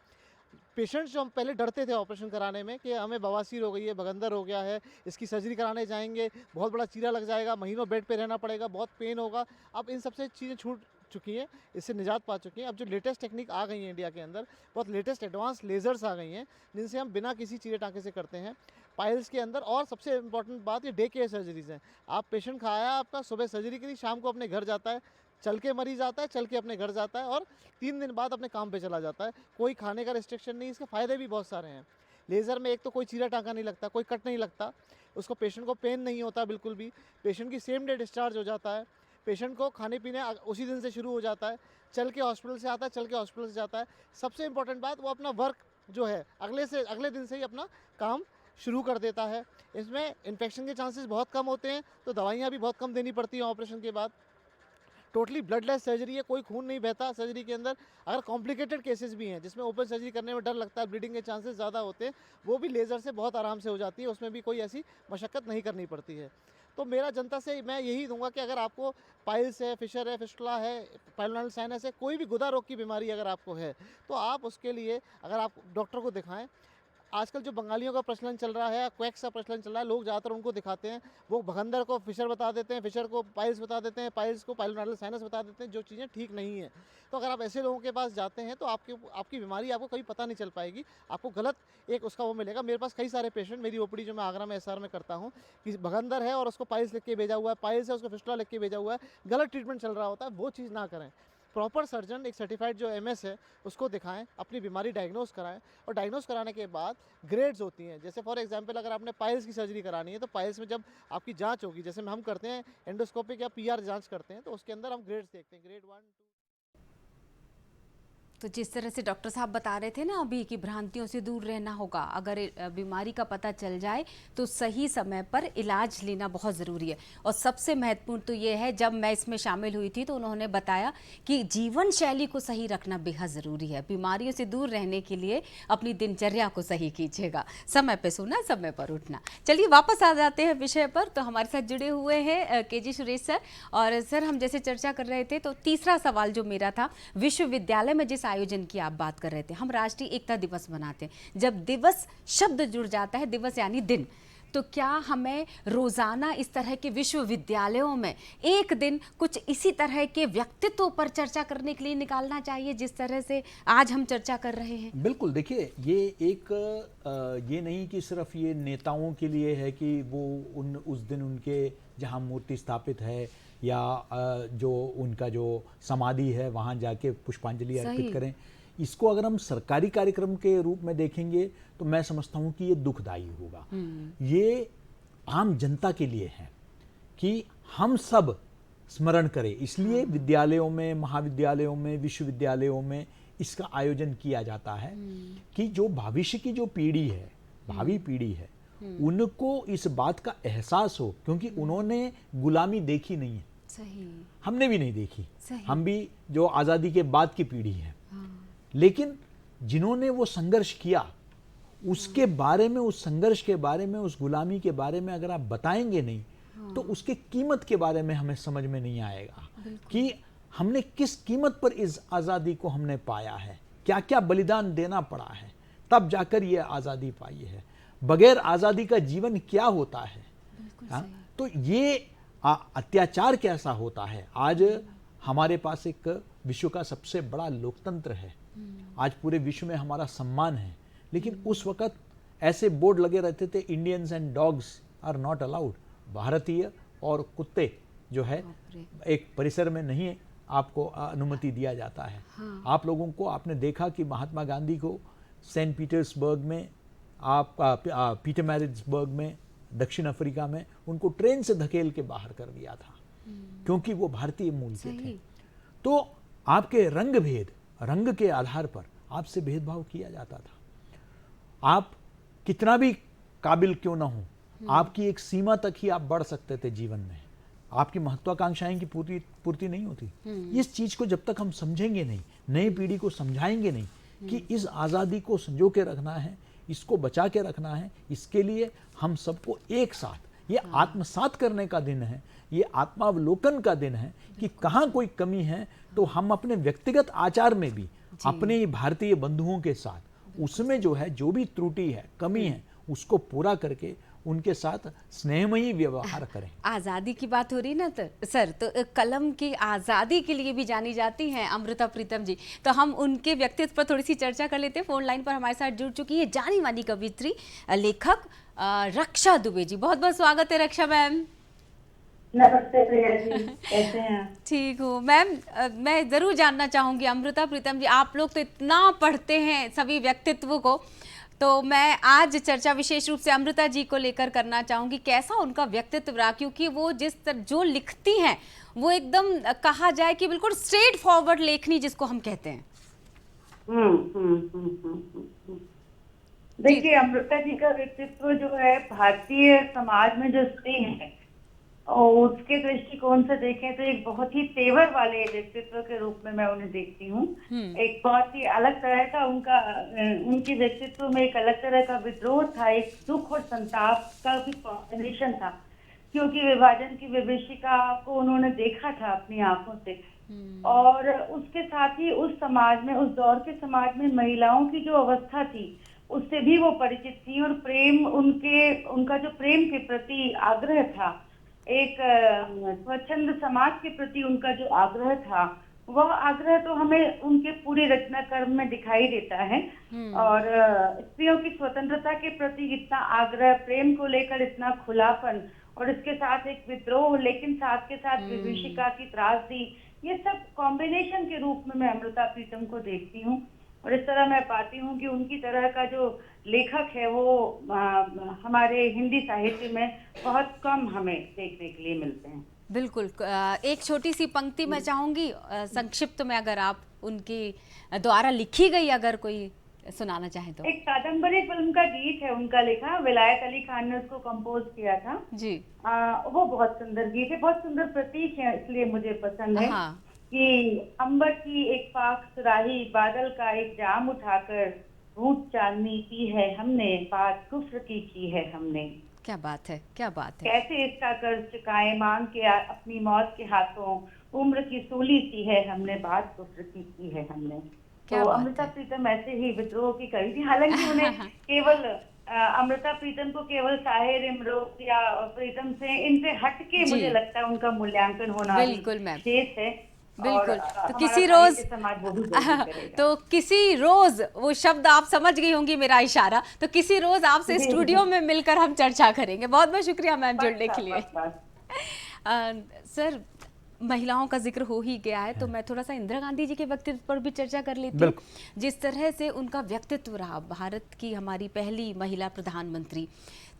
पेशेंट्स जो हम पहले डरते थे ऑपरेशन कराने में कि हमें बवासीर हो गई है, भगंदर हो गया है, इसकी सर्जरी कराने जाएंगे, बहुत बड़ा चीरा लग जाएगा, महीनों बेड पे रहना पड़ेगा, बहुत पेन होगा, अब इन सबसे चीज़ें छूट चुकी हैं, इससे निजात पा चुकी हैं। अब जो लेटेस्ट टेक्निक आ गई है इंडिया के अंदर, बहुत लेटेस्ट एडवांस लेज़र्स आ गई हैं जिनसे हम बिना किसी चीरे टाँके से करते हैं पाइल्स के अंदर। और सबसे इम्पॉर्टेंट बात, ये डे केयर सर्जरीज़ हैं। आप पेशेंट खाया आपका, सुबह सर्जरी के लिए, शाम को अपने घर जाता है, चल के मरीज आता है, चल के अपने घर जाता है और 3 दिन बाद अपने काम पे चला जाता है। कोई खाने का रिस्ट्रिक्शन नहीं, इसके फ़ायदे भी बहुत सारे हैं। लेज़र में एक तो कोई चीरा टाँका नहीं लगता, कोई कट नहीं लगता, उसको पेशेंट को पेन नहीं होता बिल्कुल भी, पेशेंट की सेम डे डिस्चार्ज हो जाता है, पेशेंट को खाने पीने उसी दिन से शुरू हो जाता है, चल के हॉस्पिटल से आता है, चल के हॉस्पिटल से जाता है। सबसे इम्पॉर्टेंट बात, वो अपना वर्क जो है अगले दिन से ही अपना काम शुरू कर देता है। इसमें इन्फेक्शन के चांसेस बहुत कम होते हैं, तो दवाइयाँ भी बहुत कम देनी पड़ती हैं ऑपरेशन के बाद। टोटली ब्लडलेस सर्जरी है, कोई खून नहीं बहता सर्जरी के अंदर। अगर कॉम्प्लिकेटेड केसेस भी हैं जिसमें ओपन सर्जरी करने में डर लगता है, ब्लीडिंग के चांसेस ज़्यादा होते हैं, वो भी लेज़र से बहुत आराम से हो जाती है, उसमें भी कोई ऐसी मशक्क़त नहीं करनी पड़ती है। तो मेरा जनता से मैं यही दूंगा कि अगर आपको पाइल्स है, फिशर है, फिस्टुला है, पाइलोनाइडल साइनस है, कोई भी गुदा रोग की बीमारी अगर आपको है, तो आप उसके लिए अगर आप डॉक्टर को दिखाएं। आजकल जो बंगालियों का प्रचलन चल रहा है, क्वैक्स का प्रचलन चल रहा है, लोग ज़्यादातर उनको दिखाते हैं। वो भगंदर को फिशर बता देते हैं, फिशर को पाइल्स बता देते हैं, पाइल्स को पाइलोनाइडल साइनस बता देते हैं, जो चीज़ें ठीक नहीं है। तो अगर आप ऐसे लोगों के पास जाते हैं तो आपकी बीमारी आपको कभी पता नहीं चल पाएगी, आपको गलत एक उसका वो मिलेगा। मेरे पास कई सारे पेशेंट, मेरी ओपीडी जो मैं आगरा में SR में करता हूँ, कि भगंदर है और उसको पाइल्स लिख के भेजा हुआ है, पाइल्स है उसको फिस्टुला लिख के भेजा हुआ है, गलत ट्रीटमेंट चल रहा होता है। वो चीज़ ना करें। प्रॉपर सर्जन, एक सर्टिफाइड जो MS है, उसको दिखाएं, अपनी बीमारी डायग्नोस कराएं और डायग्नोस कराने के बाद ग्रेड्स होती हैं। जैसे फॉर एग्जांपल अगर आपने पाइल्स की सर्जरी करानी है तो पाइल्स में जब आपकी जांच होगी, जैसे हम करते हैं एंडोस्कोपिक या PR जांच करते हैं, तो उसके अंदर हम ग्रेड्स देखते हैं, ग्रेड 1, 2। तो जिस तरह से डॉक्टर साहब बता रहे थे ना अभी कि भ्रांतियों से दूर रहना होगा, अगर बीमारी का पता चल जाए तो सही समय पर इलाज लेना बहुत ज़रूरी है। और सबसे महत्वपूर्ण तो ये है, जब मैं इसमें शामिल हुई थी तो उन्होंने बताया कि जीवन शैली को सही रखना बेहद ज़रूरी है। बीमारियों से दूर रहने के लिए अपनी दिनचर्या को सही कीजिएगा, समय पर सोना, समय पर उठना। चलिए वापस आ जाते हैं विषय पर। तो हमारे साथ जुड़े हुए हैं KG सुरेश सर। और सर, हम जैसे चर्चा कर रहे थे तो तीसरा सवाल जो मेरा था, विश्वविद्यालय में जिस आयोजन की आप बात कर रहे थे, हम राष्ट्रीय एकता दिवस मनाते हैं। जब दिवस शब्द जुड़ जाता है, दिवस यानी दिन, तो क्या हमें रोजाना इस तरह के विश्वविद्यालयों में एक दिन कुछ इसी तरह के व्यक्तित्व पर चर्चा करने के लिए निकालना चाहिए, जिस तरह से आज हम चर्चा कर रहे हैं? बिल्कुल, देखिए ये एक ये नहीं कि सिर्फ ये नेताओं के लिए है कि वो उस दिन उनके जहाँ मूर्ति स्थापित है या जो उनका जो समाधि है वहाँ जाके पुष्पांजलि अर्पित करें। इसको अगर हम सरकारी कार्यक्रम के रूप में देखेंगे तो मैं समझता हूँ कि ये दुखदायी होगा। ये आम जनता के लिए है कि हम सब स्मरण करें, इसलिए विद्यालयों में, महाविद्यालयों में, विश्वविद्यालयों में इसका आयोजन किया जाता है कि जो भविष्य की जो पीढ़ी है, भावी पीढ़ी है, उनको इस बात का एहसास हो, क्योंकि उन्होंने गुलामी देखी नहीं है। सही। हमने भी नहीं देखी। सही। हम भी जो आज़ादी के बाद की पीढ़ी है। लेकिन जिन्होंने वो संघर्ष किया उसके बारे में, उस संघर्ष के बारे में, उस गुलामी के बारे में अगर आप बताएंगे नहीं तो उसके कीमत के बारे में हमें समझ में नहीं आएगा कि हमने किस कीमत पर इस आज़ादी को हमने पाया है, क्या क्या बलिदान देना पड़ा है, तब जाकर ये आज़ादी पाई है। बगैर आज़ादी का जीवन क्या होता है, तो ये अत्याचार कैसा होता है। आज हमारे पास एक विश्व का सबसे बड़ा लोकतंत्र है, आज पूरे विश्व में हमारा सम्मान है, लेकिन उस वक़्त ऐसे बोर्ड लगे रहते थे, Indians and dogs are not allowed. भारतीय और कुत्ते जो है एक परिसर में नहीं आपको अनुमति दिया जाता है। आप लोगों को, आपने देखा कि महात्मा गांधी को सेंट पीटर्सबर्ग में, आप पीटरमैरिट्सबर्ग में, दक्षिण अफ्रीका में, उनको ट्रेन से धकेल के बाहर कर दिया था क्योंकि वो भारतीय मूल के थे। तो आपके रंग के आधार पर आपसे भेदभाव किया जाता था। आप कितना भी काबिल क्यों ना हो, आपकी एक सीमा तक ही आप बढ़ सकते थे जीवन में, आपकी महत्वाकांक्षाएं की पूर्ति नहीं होती। इस चीज को जब तक हम समझेंगे नहीं, नई पीढ़ी को समझाएंगे नहीं कि इस आज़ादी को संजो के रखना है, इसको बचा के रखना है, इसके लिए हम सबको एक साथ, ये आत्मसात करने का दिन है, ये आत्मावलोकन का दिन है कि कहाँ कोई कमी है तो हम अपने व्यक्तिगत आचार में भी अपने भारतीय बंधुओं के साथ उसमें जो है, जो भी त्रुटि है, कमी है, उसको पूरा करके उनके साथ स्नेहमयी व्यवहार करें। आज़ादी की बात हो रही ना तो सर, तो कलम की आज़ादी के लिए भी जानी जाती हैं अमृता प्रीतम जी, तो हम उनके व्यक्तित्व पर थोड़ी सी चर्चा कर लेते हैं। फोन लाइन पर हमारे साथ जुड़ चुकी है जानी मानी कवियत्री, लेखक रक्षा दुबे जी। बहुत बहुत स्वागत है रक्षा मैम। नमस्ते प्रिया जी, कैसे हैं? ठीक हूँ मैम। मैं ज़रूर जानना चाहूँगी अमृता प्रीतम जी, आप लोग तो इतना पढ़ते हैं सभी व्यक्तित्व को, तो मैं आज चर्चा विशेष रूप से अमृता जी को लेकर करना चाहूँगी, कैसा उनका व्यक्तित्व रहा, क्योंकि वो जो लिखती हैं वो एकदम कहा जाए कि बिल्कुल स्ट्रेट फॉरवर्ड लेखनी जिसको हम कहते हैं। देखिए, अमृता जी का व्यक्तित्व जो है भारतीय समाज में जो स्त्री है और उसके दृष्टिकोण से देखें तो एक बहुत ही तेवर वाले व्यक्तित्व के रूप में मैं उन्हें देखती हूँ। एक बहुत ही अलग तरह का उनके व्यक्तित्व में एक अलग तरह का विद्रोह था, एक दुख और संताप का भी कॉम्बिनेशन था, क्योंकि विभाजन की विभीषिका को उन्होंने देखा था अपनी आंखों से, और उसके साथ ही उस समाज में, उस दौर के समाज में महिलाओं की जो अवस्था थी उससे भी वो परिचित थी, और प्रेम, उनका जो प्रेम के प्रति आग्रह था, एक स्वच्छंद समाज के प्रति उनका जो आग्रह था, वह आग्रह तो हमें उनके पूरे रचना कर्म में दिखाई देता है। और स्त्रियों की स्वतंत्रता के प्रति इतना आग्रह, प्रेम को लेकर इतना खुलापन, और इसके साथ एक विद्रोह, लेकिन साथ के साथ विभीषिका की त्रासदी, ये सब कॉम्बिनेशन के रूप में मैं अमृता प्रीतम को देखती हूँ। और इस तरह मैं पाती हूँ कि उनकी तरह का जो लेखक है वो हमारे हिंदी साहित्य में बहुत कम हमें देखने के लिए मिलते हैं। बिल्कुल। एक छोटी सी पंक्ति मैं चाहूँगी संक्षिप्त में, अगर आप उनकी द्वारा लिखी गई अगर कोई सुनाना चाहें तो। एक कादम्बरी फिल्म का गीत है उनका लिखा, विलायत अली खान ने उसको कंपोज किया था जी। वो बहुत सुंदर गीत है, बहुत सुंदर प्रतीक है, इसलिए मुझे पसंद है। हाँ। कि अंबर की एक पाक सुराही, बादल का एक जाम उठाकर रूठ चांदनी पी है हमने, बात कुफ्र की है हमने। क्या बात है, क्या बात है। कैसे इसका कर्ज चुकाए, मांग के अपनी मौत के हाथों, उम्र की सूली सी है हमने, बात कुफ्र की है हमने। तो अमृता प्रीतम ऐसे ही विद्रोह की कवि थी, हालांकि उन्हें केवल अमृता प्रीतम को केवल साहिर इमरोज या प्रीतम से, इनसे हटके जी। मुझे लगता है उनका मूल्यांकन होना अभी बिल्कुल मैम, शेष है। बिल्कुल। और तो हमारा किसी साहित्य रोज समाज वो भी जरूर करेगा। तो किसी रोज, वो शब्द आप समझ गई होंगी मेरा इशारा, तो किसी रोज आपसे जी, स्टूडियो में मिलकर हम चर्चा करेंगे। बहुत बहुत शुक्रिया मैम जुड़ने के लिए। पक्का। सर, महिलाओं का जिक्र हो ही गया है तो मैं थोड़ा सा इंदिरा गांधी जी के व्यक्तित्व पर भी चर्चा कर लेती हूँ। बिल्कुल। जिस तरह से उनका व्यक्तित्व रहा, भारत की हमारी पहली महिला प्रधानमंत्री,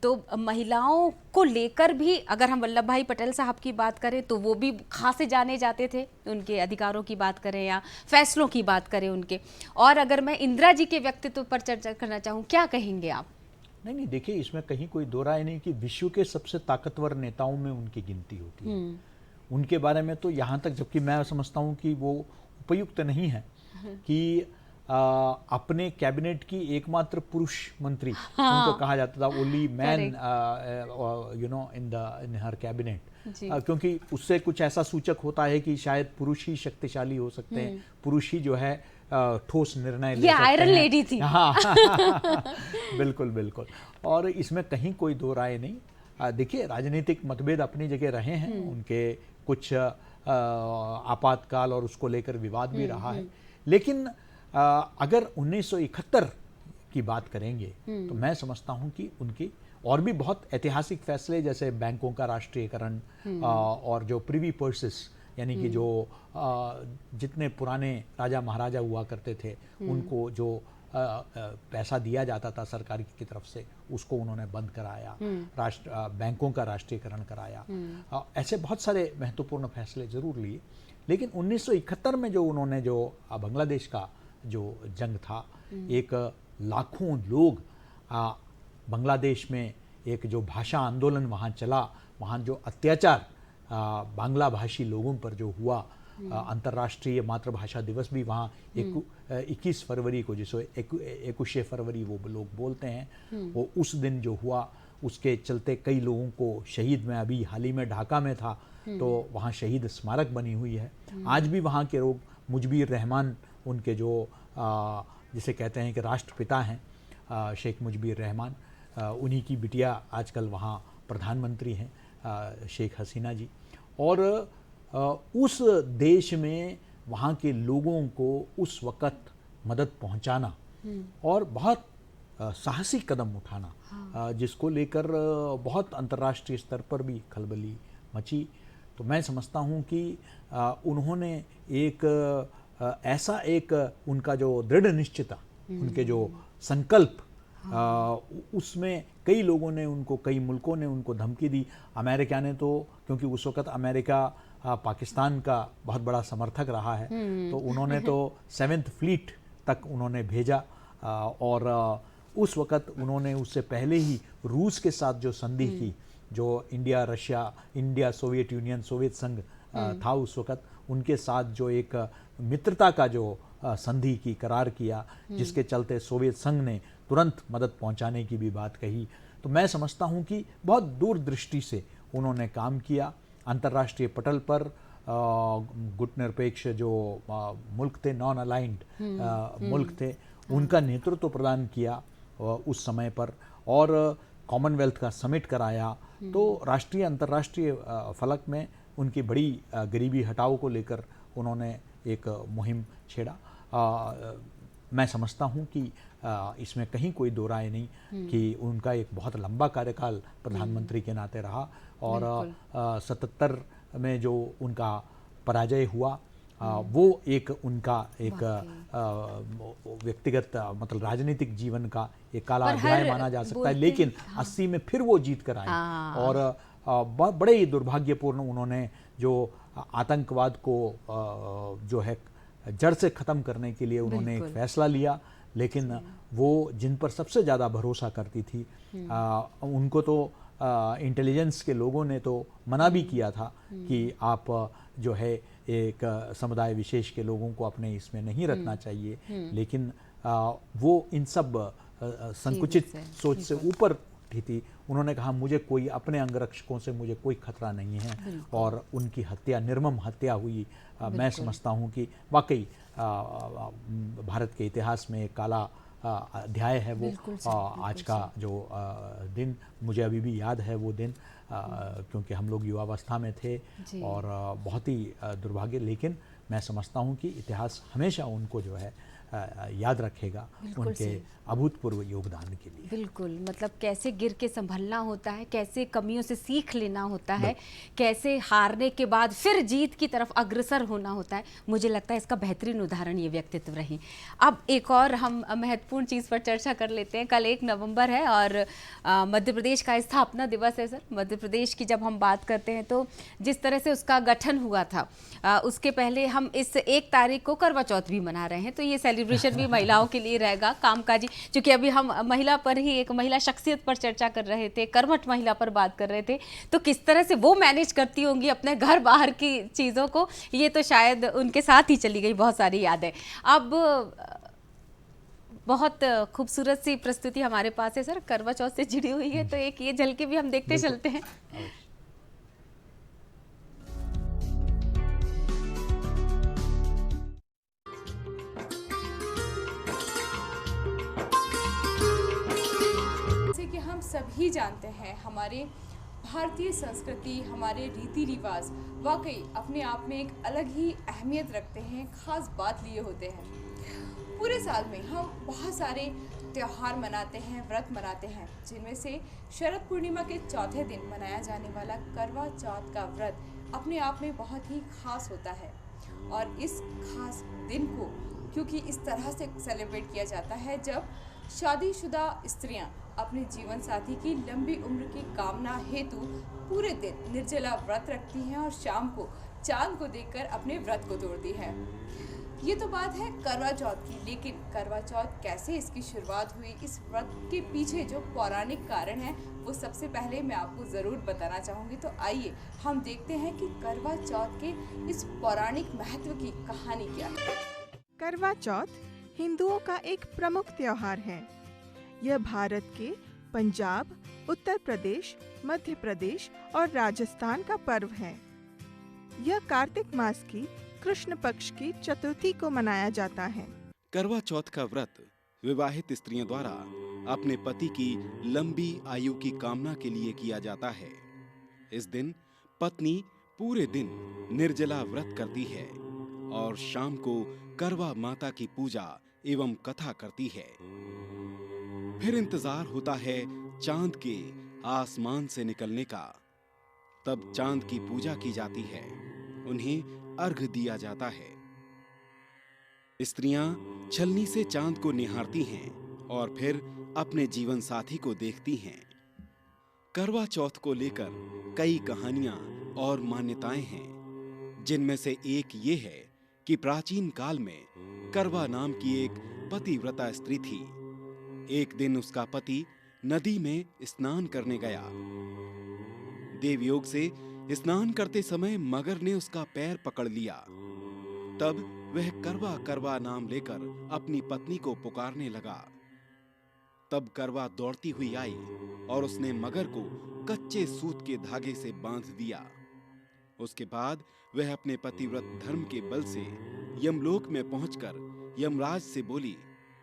तो महिलाओं को लेकर भी अगर हम वल्लभ भाई पटेल साहब की बात करें तो वो भी खासे जाने जाते थे, उनके अधिकारों की बात करें या फैसलों की बात करें उनके। और अगर मैं इंदिरा जी के व्यक्तित्व पर चर्चा करना चाहूँ, क्या कहेंगे आप? नहीं, देखिए, इसमें कहीं कोई दो राय नहीं कि विश्व के सबसे ताकतवर नेताओं में उनकी गिनती होती है। उनके बारे में तो यहाँ तक, जबकि मैं समझता हूँ कि वो उपयुक्त नहीं है कि अपने कैबिनेट की एकमात्र पुरुष मंत्री उनको कहा जाता था, only man in her cabinet, क्योंकि उससे कुछ ऐसा सूचक होता है कि शायद पुरुष ही शक्तिशाली हो सकते हैं, पुरुष ही जो है ठोस निर्णय ले सकते हैं। आयरन लेडी थी। हाँ बिल्कुल बिल्कुल। और इसमें कहीं कोई दो राय नहीं। देखिए, राजनीतिक मतभेद अपनी जगह रहे हैं, उनके कुछ आपातकाल और उसको लेकर विवाद भी रहा है, लेकिन अगर 1971 की बात करेंगे तो मैं समझता हूं कि उनकी और भी बहुत ऐतिहासिक फैसले, जैसे बैंकों का राष्ट्रीयकरण और जो प्रिवी पर्सेस, यानी कि जो जितने पुराने राजा महाराजा हुआ करते थे उनको जो पैसा दिया जाता था सरकार की तरफ से, उसको उन्होंने बंद कराया, बैंकों का राष्ट्रीयकरण कराया। ऐसे बहुत सारे महत्वपूर्ण फैसले जरूर लिए, लेकिन 1971 में जो उन्होंने जो बांग्लादेश का जो जंग था, एक लाखों लोग बांग्लादेश में, एक जो भाषा आंदोलन वहाँ चला, वहाँ जो अत्याचार बांग्ला भाषी लोगों पर जो हुआ, अंतर्राष्ट्रीय मातृभाषा दिवस भी वहाँ 21 फरवरी को, जिसको 21 फरवरी वो लोग बोलते हैं, वो उस दिन जो हुआ, उसके चलते कई लोगों को शहीद, में अभी हाल ही में ढाका में था तो वहाँ शहीद स्मारक बनी हुई है। आज भी वहाँ के लोग, मुजबिर रहमान उनके जो जिसे कहते हैं कि राष्ट्रपिता हैं, शेख मुजबिर रहमान, उन्हीं की बिटिया आजकल वहाँ प्रधानमंत्री हैं, शेख हसीना जी। और उस देश में वहाँ के लोगों को उस वक़्त मदद पहुँचाना और बहुत साहसी कदम उठाना, जिसको लेकर बहुत अंतर्राष्ट्रीय स्तर पर भी खलबली मची। तो मैं समझता हूँ कि उन्होंने एक ऐसा एक उनका जो दृढ़ निश्चयता, उनके जो संकल्प, उसमें कई लोगों ने उनको, कई मुल्कों ने उनको धमकी दी। अमेरिका ने तो, क्योंकि उस वक़्त अमेरिका पाकिस्तान का बहुत बड़ा समर्थक रहा है, तो उन्होंने तो 7th फ्लीट तक उन्होंने भेजा, और उस वक़्त उन्होंने उससे पहले ही रूस के साथ जो संधि की, जो India Russia, India Soviet union, Soviet संघ था उस वक़्त, उनके साथ जो एक मित्रता का जो संधि की करार किया, जिसके चलते सोवियत संघ ने तुरंत मदद पहुंचाने की भी बात कही। तो मैं समझता हूं कि बहुत दूरदृष्टि से उन्होंने काम किया। अंतर्राष्ट्रीय पटल पर गुटनिरपेक्ष जो मुल्क थे, नॉन अलाइंड मुल्क थे, उनका नेतृत्व प्रदान किया उस समय पर, और कॉमनवेल्थ का समिट कराया। तो राष्ट्रीय अंतर्राष्ट्रीय फलक में उनकी बड़ी गरीबी हटाओ को लेकर उन्होंने एक मुहिम छेड़ा। मैं समझता हूं कि इसमें कहीं कोई दो राय नहीं कि उनका एक बहुत लंबा कार्यकाल प्रधानमंत्री के नाते रहा, और 77 में जो उनका पराजय हुआ, वो एक उनका एक व्यक्तिगत, मतलब राजनीतिक जीवन का एक काला अध्याय माना जा सकता है, लेकिन 80 में फिर वो जीत कर आए। और बड़े ही दुर्भाग्यपूर्ण, उन्होंने जो आतंकवाद को जो है जड़ से ख़त्म करने के लिए उन्होंने एक फैसला लिया, लेकिन वो जिन पर सबसे ज़्यादा भरोसा करती थी, उनको तो इंटेलिजेंस के लोगों ने तो मना भी किया था कि आप जो है एक समुदाय विशेष के लोगों को अपने इसमें नहीं रखना चाहिए, लेकिन वो इन सब संकुचित सोच से ऊपर उठी थी। उन्होंने कहा, मुझे कोई, अपने अंगरक्षकों से मुझे कोई खतरा नहीं है, और उनकी हत्या, निर्मम हत्या हुई। मैं समझता हूँ कि वाकई भारत के इतिहास में एक काला अध्याय है वो। बिल्कुल सही, आज का जो दिन मुझे अभी भी याद है वो दिन, क्योंकि हम लोग युवावस्था में थे जी। और बहुत ही दुर्भाग्य, लेकिन मैं समझता हूँ कि इतिहास हमेशा उनको जो है याद रखेगा बिल्कुल उनके सही। अभूतपूर्व योगदान के लिए। बिल्कुल, मतलब कैसे गिर के संभलना होता है, कैसे कमियों से सीख लेना होता है, कैसे हारने के बाद फिर जीत की तरफ अग्रसर होना होता है। मुझे लगता है इसका बेहतरीन उदाहरण ये व्यक्तित्व रहे। अब एक और हम महत्वपूर्ण चीज़ पर चर्चा कर लेते हैं। कल 1 नवंबर है और मध्य प्रदेश का स्थापना दिवस है सर। मध्य प्रदेश की जब हम बात करते हैं तो जिस तरह से उसका गठन हुआ था, उसके पहले हम इस 1 तारीख को करवा चौथ भी मना रहे हैं, तो ये सेलिब्रेशन भी महिलाओं के लिए रहेगा कामकाजी। क्योंकि अभी हम महिला पर ही, एक महिला शख्सियत पर चर्चा कर रहे थे, कर्मठ महिला पर बात कर रहे थे, तो किस तरह से वो मैनेज करती होंगी अपने घर बाहर की चीज़ों को, ये तो शायद उनके साथ ही चली गई बहुत सारी यादें। अब बहुत खूबसूरत सी प्रस्तुति हमारे पास है सर, करवा चौथ से जुड़ी हुई है, तो एक ये झलके भी हम देखते चलते हैं। जैसे कि हम सभी जानते हैं, हमारे भारतीय संस्कृति, हमारे रीति रिवाज वाकई अपने आप में एक अलग ही अहमियत रखते हैं, ख़ास बात लिए होते हैं। पूरे साल में हम बहुत सारे त्यौहार मनाते हैं, व्रत मनाते हैं, जिनमें से शरद पूर्णिमा के चौथे दिन मनाया जाने वाला करवा चौथ का व्रत अपने आप में बहुत ही खास होता है। और इस खास दिन को क्योंकि इस तरह से सेलिब्रेट किया जाता है जब शादीशुदा स्त्रियां अपने जीवन साथी की लंबी उम्र की कामना हेतु पूरे दिन निर्जला व्रत रखती हैं और शाम को चांद को देखकर अपने व्रत को तोड़ती हैं। ये तो बात है करवा चौथ की, लेकिन करवा चौथ कैसे इसकी शुरुआत हुई, इस व्रत के पीछे जो पौराणिक कारण है वो सबसे पहले मैं आपको ज़रूर बताना चाहूँगी। तो आइए हम देखते हैं कि करवा चौथ के इस पौराणिक महत्व की कहानी क्या है। करवा चौथ हिंदुओं का एक प्रमुख त्योहार है। यह भारत के पंजाब, उत्तर प्रदेश, मध्य प्रदेश और राजस्थान का पर्व है। यह कार्तिक मास की कृष्ण पक्ष की चतुर्थी को मनाया जाता है। करवा चौथ का व्रत विवाहित स्त्रियों द्वारा अपने पति की लंबी आयु की कामना के लिए किया जाता है। इस दिन पत्नी पूरे दिन निर्जला व्रत करती है और शाम को करवा माता की पूजा एवं कथा करती है। फिर इंतजार होता है चांद के आसमान से निकलने का। तब चांद की पूजा की जाती है, उन्हें अर्घ दिया जाता है। स्त्रियां छलनी से चांद को निहारती हैं और फिर अपने जीवन साथी को देखती हैं। करवा चौथ को लेकर कई कहानियां और मान्यताएं हैं, जिनमें से एक ये है कि प्राचीन काल में करवा नाम की एक पतिव्रता स्त्री थी। एक दिन उसका पति नदी में स्नान करने गया। देवयोग से स्नान करते समय मगर ने उसका पैर पकड़ लिया। तब वह करवा करवा नाम लेकर अपनी पत्नी को पुकारने लगा। तब करवा दौड़ती हुई आई और उसने मगर को कच्चे सूत के धागे से बांध दिया। उसके बाद वह अपने पतिव्रत धर्म के बल से यमलोक में पहुंचकर यमराज से बोली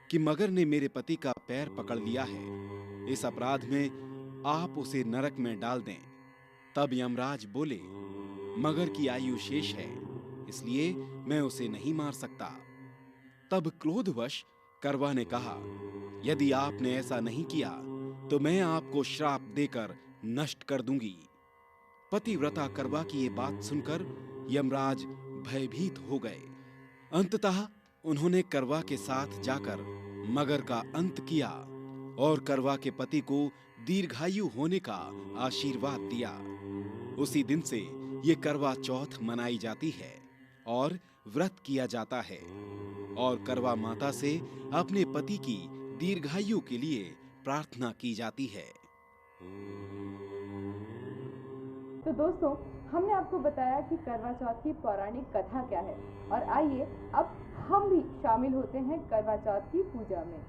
कि मगर ने मेरे पति का पैर पकड़ लिया है, इस अपराध में आप उसे नरक में डाल दें। तब यमराज बोले, मगर की आयु शेष है, इसलिए मैं उसे नहीं मार सकता। तब क्रोधवश करवा ने कहा, यदि आपने ऐसा नहीं किया तो मैं आपको श्राप देकर नष्ट कर दूंगी। पतिव्रता करवा की ये बात सुनकर यमराज भयभीत हो गए। अंततः उन्होंने करवा के साथ जाकर मगर का अंत किया और करवा के पति को दीर्घायु होने का आशीर्वाद दिया। उसी दिन से ये करवा चौथ मनाई जाती है और व्रत किया जाता है और करवा माता से अपने पति की दीर्घायु के लिए प्रार्थना की जाती है। तो दोस्तों, हमने आपको बताया कि करवा चौथ की पौराणिक कथा क्या है और आइए अब हम भी शामिल होते हैं करवा चौथ की पूजा में।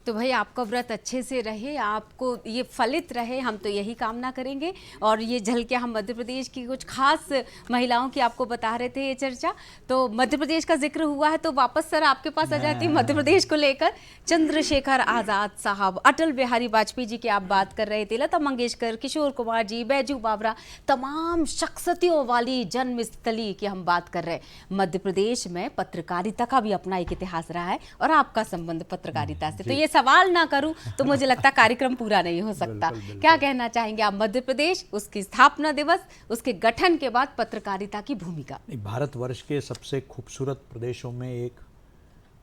तो भाई आपका व्रत अच्छे से रहे, आपको ये फलित रहे, हम तो यही कामना करेंगे। और ये झलकियाँ हम मध्य प्रदेश की कुछ खास महिलाओं की आपको बता रहे थे ये चर्चा। तो मध्य प्रदेश का जिक्र हुआ है तो वापस सर आपके पास आ जाती मध्य प्रदेश को लेकर। चंद्रशेखर आज़ाद साहब, अटल बिहारी वाजपेयी जी की आप बात कर रहे थे, लता मंगेशकर, किशोर कुमार जी, बैजू बावरा, तमाम शख्सियतों वाली जन्मस्थली की हम बात कर रहे हैं। मध्य प्रदेश में पत्रकारिता का भी अपना एक इतिहास रहा है और आपका संबंध पत्रकारिता से, तो ये सवाल ना करूं तो मुझे लगता कार्यक्रम पूरा नहीं हो सकता। क्या कहना चाहेंगे आप, मध्य प्रदेश, उसकी स्थापना दिवस, उसके गठन के बाद पत्रकारिता की भूमिका? भारतवर्ष के सबसे खूबसूरत प्रदेशों में एक,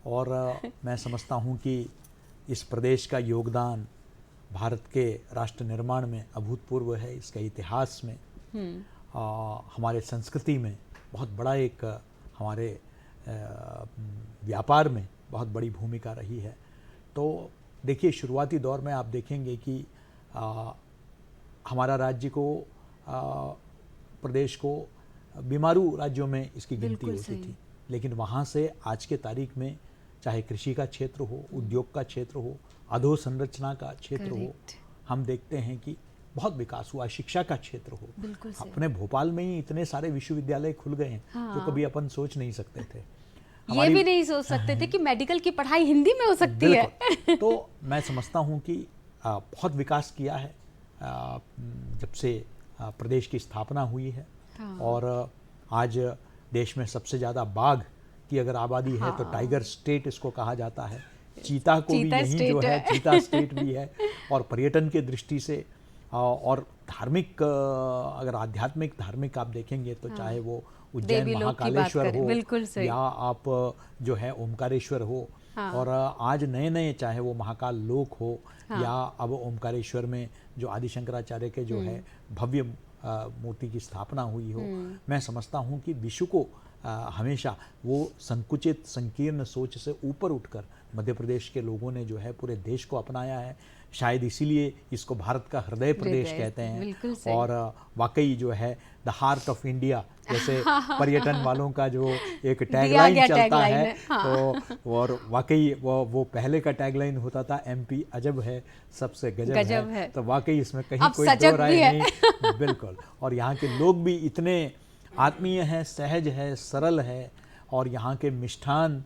और मैं समझता हूं कि इस प्रदेश का योगदान भारत के राष्ट्र निर्माण में अभूतपूर्व है। इसका इतिहास में हमारे संस्कृति में बहुत बड़ा एक, हमारे व्यापार में बहुत बड़ी भूमिका रही है। तो देखिए, शुरुआती दौर में आप देखेंगे कि हमारा राज्य को, प्रदेश को बीमारू राज्यों में इसकी गिनती होती थी, लेकिन वहाँ से आज के तारीख में चाहे कृषि का क्षेत्र हो, उद्योग का क्षेत्र हो, अधोसंरचना का क्षेत्र हो, हम देखते हैं कि बहुत विकास हुआ। शिक्षा का क्षेत्र हो, अपने भोपाल में ही इतने सारे विश्वविद्यालय खुल गए हैं जो कभी अपन सोच नहीं सकते थे। ये भी नहीं सोच सकते थे कि मेडिकल की पढ़ाई हिंदी में हो सकती है। तो मैं समझता हूँ कि बहुत विकास किया है जब से प्रदेश की स्थापना हुई है। और आज देश में सबसे ज़्यादा बाघ की अगर आबादी है तो टाइगर स्टेट इसको कहा जाता है। चीता को भी यही जो है, चीता स्टेट भी है। और पर्यटन के दृष्टि से और धार्मिक, अगर आध्यात्मिक धार्मिक आप देखेंगे तो चाहे वो उज्जैन महाकालेश्वर हो या आप जो है ओमकारेश्वर हो, और आज नए नए चाहे वो महाकाल लोक हो या अब ओमकारेश्वर में जो आदि शंकराचार्य के जो है भव्य मूर्ति की स्थापना हुई हो। मैं समझता हूँ कि विश्व को हमेशा वो संकुचित संकीर्ण सोच से ऊपर उठकर मध्य प्रदेश के लोगों ने जो है पूरे देश को अपनाया है। शायद इसीलिए इसको भारत का हृदय प्रदेश कहते हैं। और वाकई जो है द हार्ट ऑफ इंडिया जैसे पर्यटन वालों का जो एक टैगलाइन चलता है, तो और वाकई वो पहले का टैगलाइन होता था एमपी अजब है सबसे गजब है। तो वाकई इसमें कहीं कोई दो राय नहीं। बिल्कुल। और यहाँ के लोग भी इतने आत्मीय हैं, सहज है, सरल है। और यहाँ के मिष्ठान,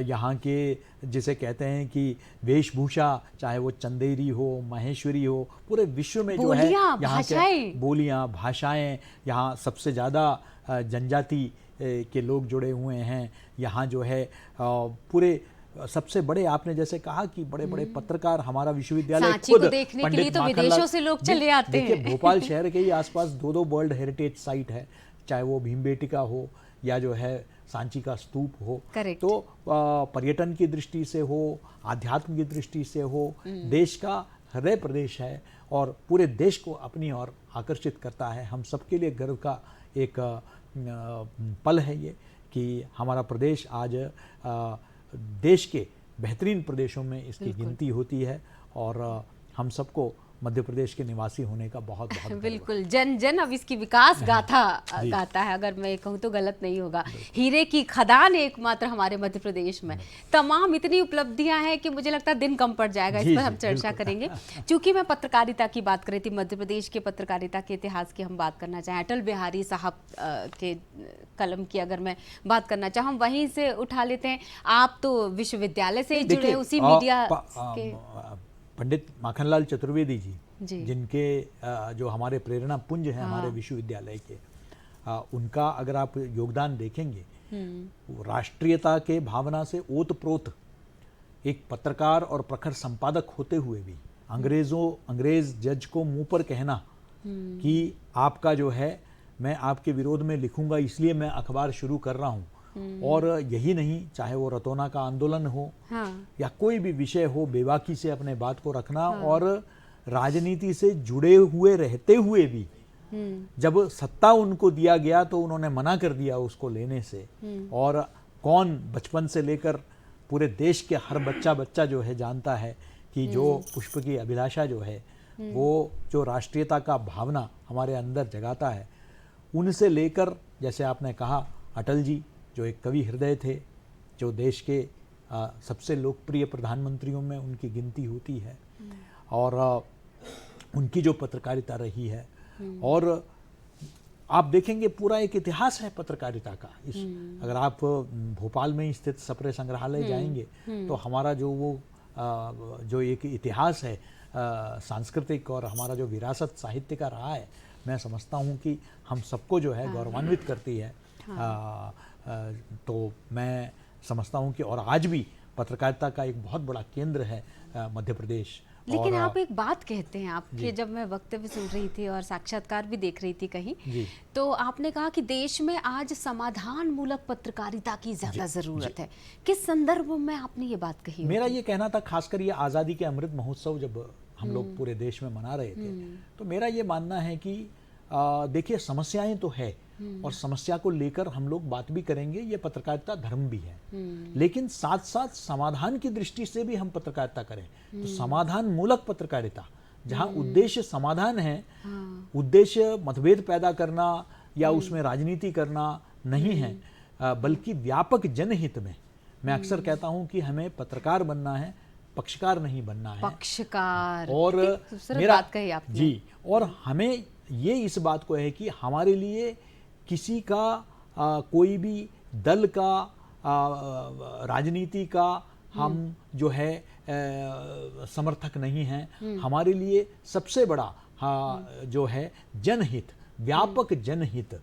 यहाँ के जिसे कहते हैं कि वेशभूषा, चाहे वो चंदेरी हो, महेश्वरी हो, पूरे विश्व में जो है यहाँ के बोलियाँ, भाषाएं, यहाँ सबसे ज़्यादा जनजाति के लोग जुड़े हुए हैं। यहाँ जो है पूरे सबसे बड़े, आपने जैसे कहा कि बड़े बड़े पत्रकार, हमारा विश्वविद्यालय खुद देखने के लिए तो विदेशों से लोग चले आते हैं। देखिए, भोपाल शहर के ही आसपास दो वर्ल्ड हेरिटेज साइट है, चाहे वो भीमबेटिका हो या जो है सांची का स्तूप हो। तो पर्यटन की दृष्टि से हो, आध्यात्म की दृष्टि से हो, देश का हृदय प्रदेश है और पूरे देश को अपनी ओर आकर्षित करता है। हम सबके लिए गर्व का एक पल है ये कि हमारा प्रदेश आज देश के बेहतरीन प्रदेशों में इसकी गिनती होती है। और हम सबको मध्य प्रदेश के निवासी होने का बहुत बहुत बिल्कुल जन जन अब इसकी विकास गाथा गाता है, अगर मैं कहूँ तो गलत नहीं होगा। हीरे की खदान एकमात्र हमारे मध्य प्रदेश में, तमाम इतनी उपलब्धियां हैं कि मुझे लगता है दिन कम पड़ जाएगा। इस पर हम चर्चा करेंगे। चूंकि मैं पत्रकारिता की बात कर रही थी, मध्य प्रदेश के पत्रकारिता के इतिहास की हम बात करना चाहें, अटल बिहारी साहब के कलम की अगर मैं बात करना चाहूँ, वहीं से उठा लेते हैं। आप तो विश्वविद्यालय से जुड़े, उसी मीडिया के पंडित माखनलाल चतुर्वेदी जी जिनके जो हमारे प्रेरणा पुंज हैं हमारे विश्वविद्यालय के, उनका अगर आप योगदान देखेंगे, राष्ट्रीयता के भावना से ओतप्रोत एक पत्रकार और प्रखर संपादक होते हुए भी अंग्रेज जज को मुंह पर कहना कि आपका जो है, मैं आपके विरोध में लिखूंगा इसलिए मैं अखबार शुरू कर रहा हूँ। और यही नहीं, चाहे वो रतौना का आंदोलन हो या कोई भी विषय हो, बेबाकी से अपने बात को रखना। और राजनीति से जुड़े हुए रहते हुए भी जब सत्ता उनको दिया गया तो उन्होंने मना कर दिया उसको लेने से। और कौन बचपन से लेकर पूरे देश के हर बच्चा जो है जानता है कि जो पुष्प की अभिलाषा जो है, वो जो राष्ट्रीयता का भावना हमारे अंदर जगाता है, उनसे लेकर जैसे आपने कहा अटल जी जो एक कवि हृदय थे, जो देश के सबसे लोकप्रिय प्रधानमंत्रियों में उनकी गिनती होती है और उनकी जो पत्रकारिता रही है और आप देखेंगे पूरा एक इतिहास है पत्रकारिता का। इस अगर आप भोपाल में स्थित सप्रे संग्रहालय जाएंगे तो हमारा जो वो जो एक इतिहास है सांस्कृतिक और हमारा जो विरासत साहित्य का रहा है, मैं समझता हूँ कि हम सबको जो है गौरवान्वित करती है। तो मैं समझता हूँ कि और आज भी पत्रकारिता का एक बहुत बड़ा केंद्र है मध्य प्रदेश। लेकिन आप एक बात कहते हैं, आपके जब मैं वक्तव्य सुन रही थी और साक्षात्कार भी देख रही थी कहीं, तो आपने कहा कि देश में आज समाधान मूलक पत्रकारिता की ज्यादा जरूरत है। किस संदर्भ में आपने ये बात कही? मेरा ये कहना था, खासकर ये आज़ादी के अमृत महोत्सव जब हम लोग पूरे देश में मना रहे थे, तो मेरा ये मानना है कि देखिए समस्याएं तो है और समस्या को लेकर हम लोग बात भी करेंगे, ये पत्रकारिता धर्म भी है, लेकिन साथ साथ समाधान की दृष्टि से भी हम पत्रकारिता करें तो समाधान मूलक पत्रकारिता, जहां उद्देश्य समाधान है, उद्देश्य मतभेद पैदा करना या उसमें राजनीति करना नहीं है, बल्कि व्यापक जनहित में। मैं अक्सर कहता हूं कि हमें पत्रकार बनना है, पक्षकार नहीं बनना है। पक्षकार, और मेरा बात कही आपने। जी, और हमें ये इस बात को है कि हमारे लिए किसी का कोई भी दल का राजनीति का हम जो है समर्थक नहीं हैं। हमारे लिए सबसे बड़ा जो है जनहित, व्यापक जनहित,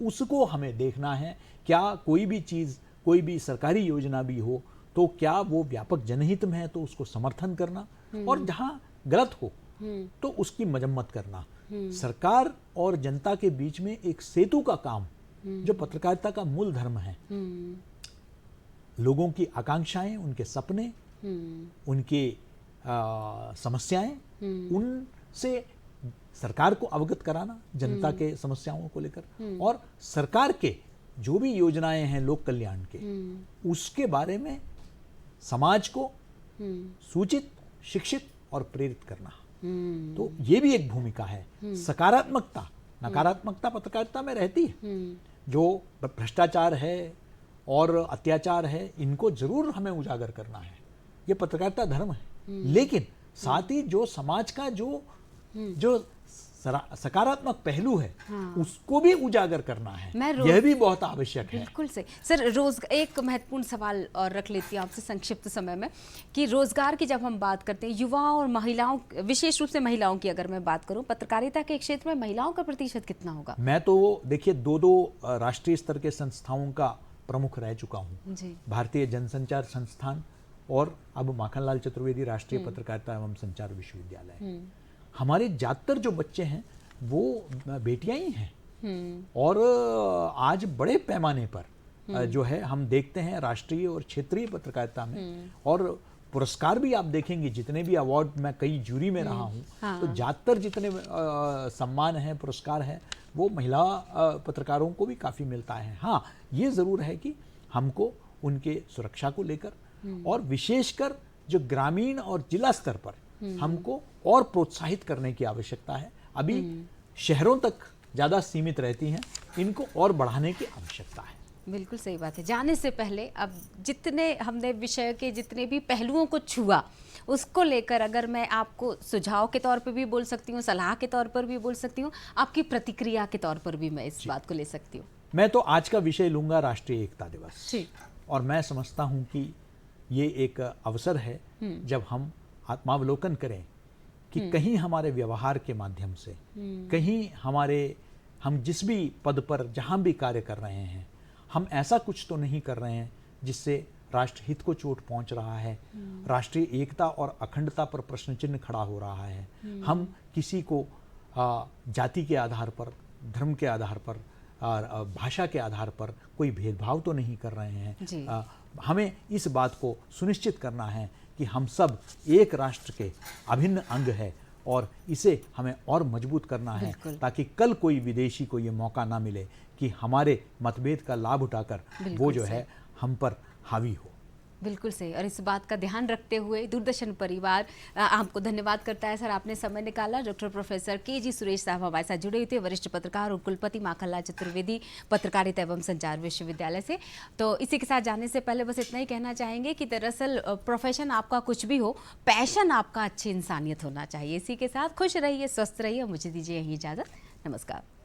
उसको हमें देखना है। क्या कोई भी चीज़, कोई भी सरकारी योजना भी हो तो क्या वो व्यापक जनहित में है तो उसको समर्थन करना, और जहाँ गलत हो तो उसकी मजम्मत करना। सरकार और जनता के बीच में एक सेतु का काम जो पत्रकारिता का मूल धर्म है। लोगों की आकांक्षाएं, उनके सपने, उनके समस्याएं, उनसे सरकार को अवगत कराना, जनता के समस्याओं को लेकर, और सरकार के जो भी योजनाएं हैं लोक कल्याण के, उसके बारे में समाज को सूचित, शिक्षित और प्रेरित करना। तो ये भी एक भूमिका है। सकारात्मकता, नकारात्मकता पत्रकारिता में रहती है। जो भ्रष्टाचार है और अत्याचार है, इनको जरूर हमें उजागर करना है, ये पत्रकारिता धर्म है। लेकिन साथ ही जो समाज का जो सकारात्मक पहलू है, उसको भी उजागर करना है, यह भी बहुत आवश्यक है। बिल्कुल सही सर। एक महत्वपूर्ण सवाल और रख लेती हूँ आपसे संक्षिप्त समय में, कि रोजगार की जब हम बात करते हैं, युवाओं और महिलाओं, विशेष रूप से महिलाओं की अगर मैं बात करूं, पत्रकारिता के क्षेत्र में महिलाओं का प्रतिशत कितना होगा? मैं तो देखिए दो राष्ट्रीय स्तर के संस्थाओं का प्रमुख रह चुका हूँ, भारतीय जनसंचार संस्थान और अब माखनलाल चतुर्वेदी राष्ट्रीय पत्रकारिता एवं संचार विश्वविद्यालय। हमारे ज्यादातर जो बच्चे हैं वो बेटियां ही हैं, और आज बड़े पैमाने पर जो है हम देखते हैं राष्ट्रीय और क्षेत्रीय पत्रकारिता में, और पुरस्कार भी आप देखेंगे, जितने भी अवार्ड, मैं कई जूरी में रहा हूँ, तो ज्यादातर जितने सम्मान हैं, पुरस्कार है, वो महिला पत्रकारों को भी काफ़ी मिलता है। हाँ, ये ज़रूर है कि हमको उनके सुरक्षा को लेकर और विशेषकर जो ग्रामीण और जिला स्तर पर हमको और प्रोत्साहित करने की आवश्यकता है। अभी शहरों तक ज़्यादा सीमित रहती हैं, इनको और बढ़ाने की आवश्यकता है। बिल्कुल सही बात है। जाने से पहले अब जितने हमने विषय के जितने भी पहलुओं को छुआ, उसको लेकर अगर मैं आपको सुझाव के तौर पर भी बोल सकती हूँ, सलाह के तौर पर भी बोल सकती हूँ, आपकी प्रतिक्रिया के तौर पर भी मैं इस बात को ले सकती हूँ। मैं तो आज का विषय लूँगा राष्ट्रीय एकता दिवस, और मैं समझता हूँ कि ये एक अवसर है जब हम आत्मावलोकन करें कि कहीं हमारे व्यवहार के माध्यम से, कहीं हम जिस भी पद पर जहाँ भी कार्य कर रहे हैं, हम ऐसा कुछ तो नहीं कर रहे हैं जिससे राष्ट्रहित को चोट पहुंच रहा है, राष्ट्रीय एकता और अखंडता पर प्रश्न चिन्ह खड़ा हो रहा है। हम किसी को जाति के आधार पर, धर्म के आधार पर, भाषा के आधार पर कोई भेदभाव तो नहीं कर रहे हैं। हमें इस बात को सुनिश्चित करना है कि हम सब एक राष्ट्र के अभिन्न अंग है, और इसे हमें और मजबूत करना है, ताकि कल कोई विदेशी को ये मौका ना मिले कि हमारे मतभेद का लाभ उठाकर वो जो है हम पर हावी हो। बिल्कुल सही। और इस बात का ध्यान रखते हुए दूरदर्शन परिवार आपको धन्यवाद करता है सर, आपने समय निकाला। Doctor professor KG. सुरेश साहब हमारे साथ जुड़े हुए थे, वरिष्ठ पत्रकार और कुलपति माखनलाल चतुर्वेदी पत्रकारिता एवं संचार विश्वविद्यालय से। तो इसी के साथ जाने से पहले बस इतना ही कहना चाहेंगे कि दरअसल प्रोफेशन आपका कुछ भी हो, पैशन आपका अच्छी इंसानियत होना चाहिए। इसी के साथ खुश रहिए, स्वस्थ रहिए। मुझे दीजिए यही इजाज़त। नमस्कार।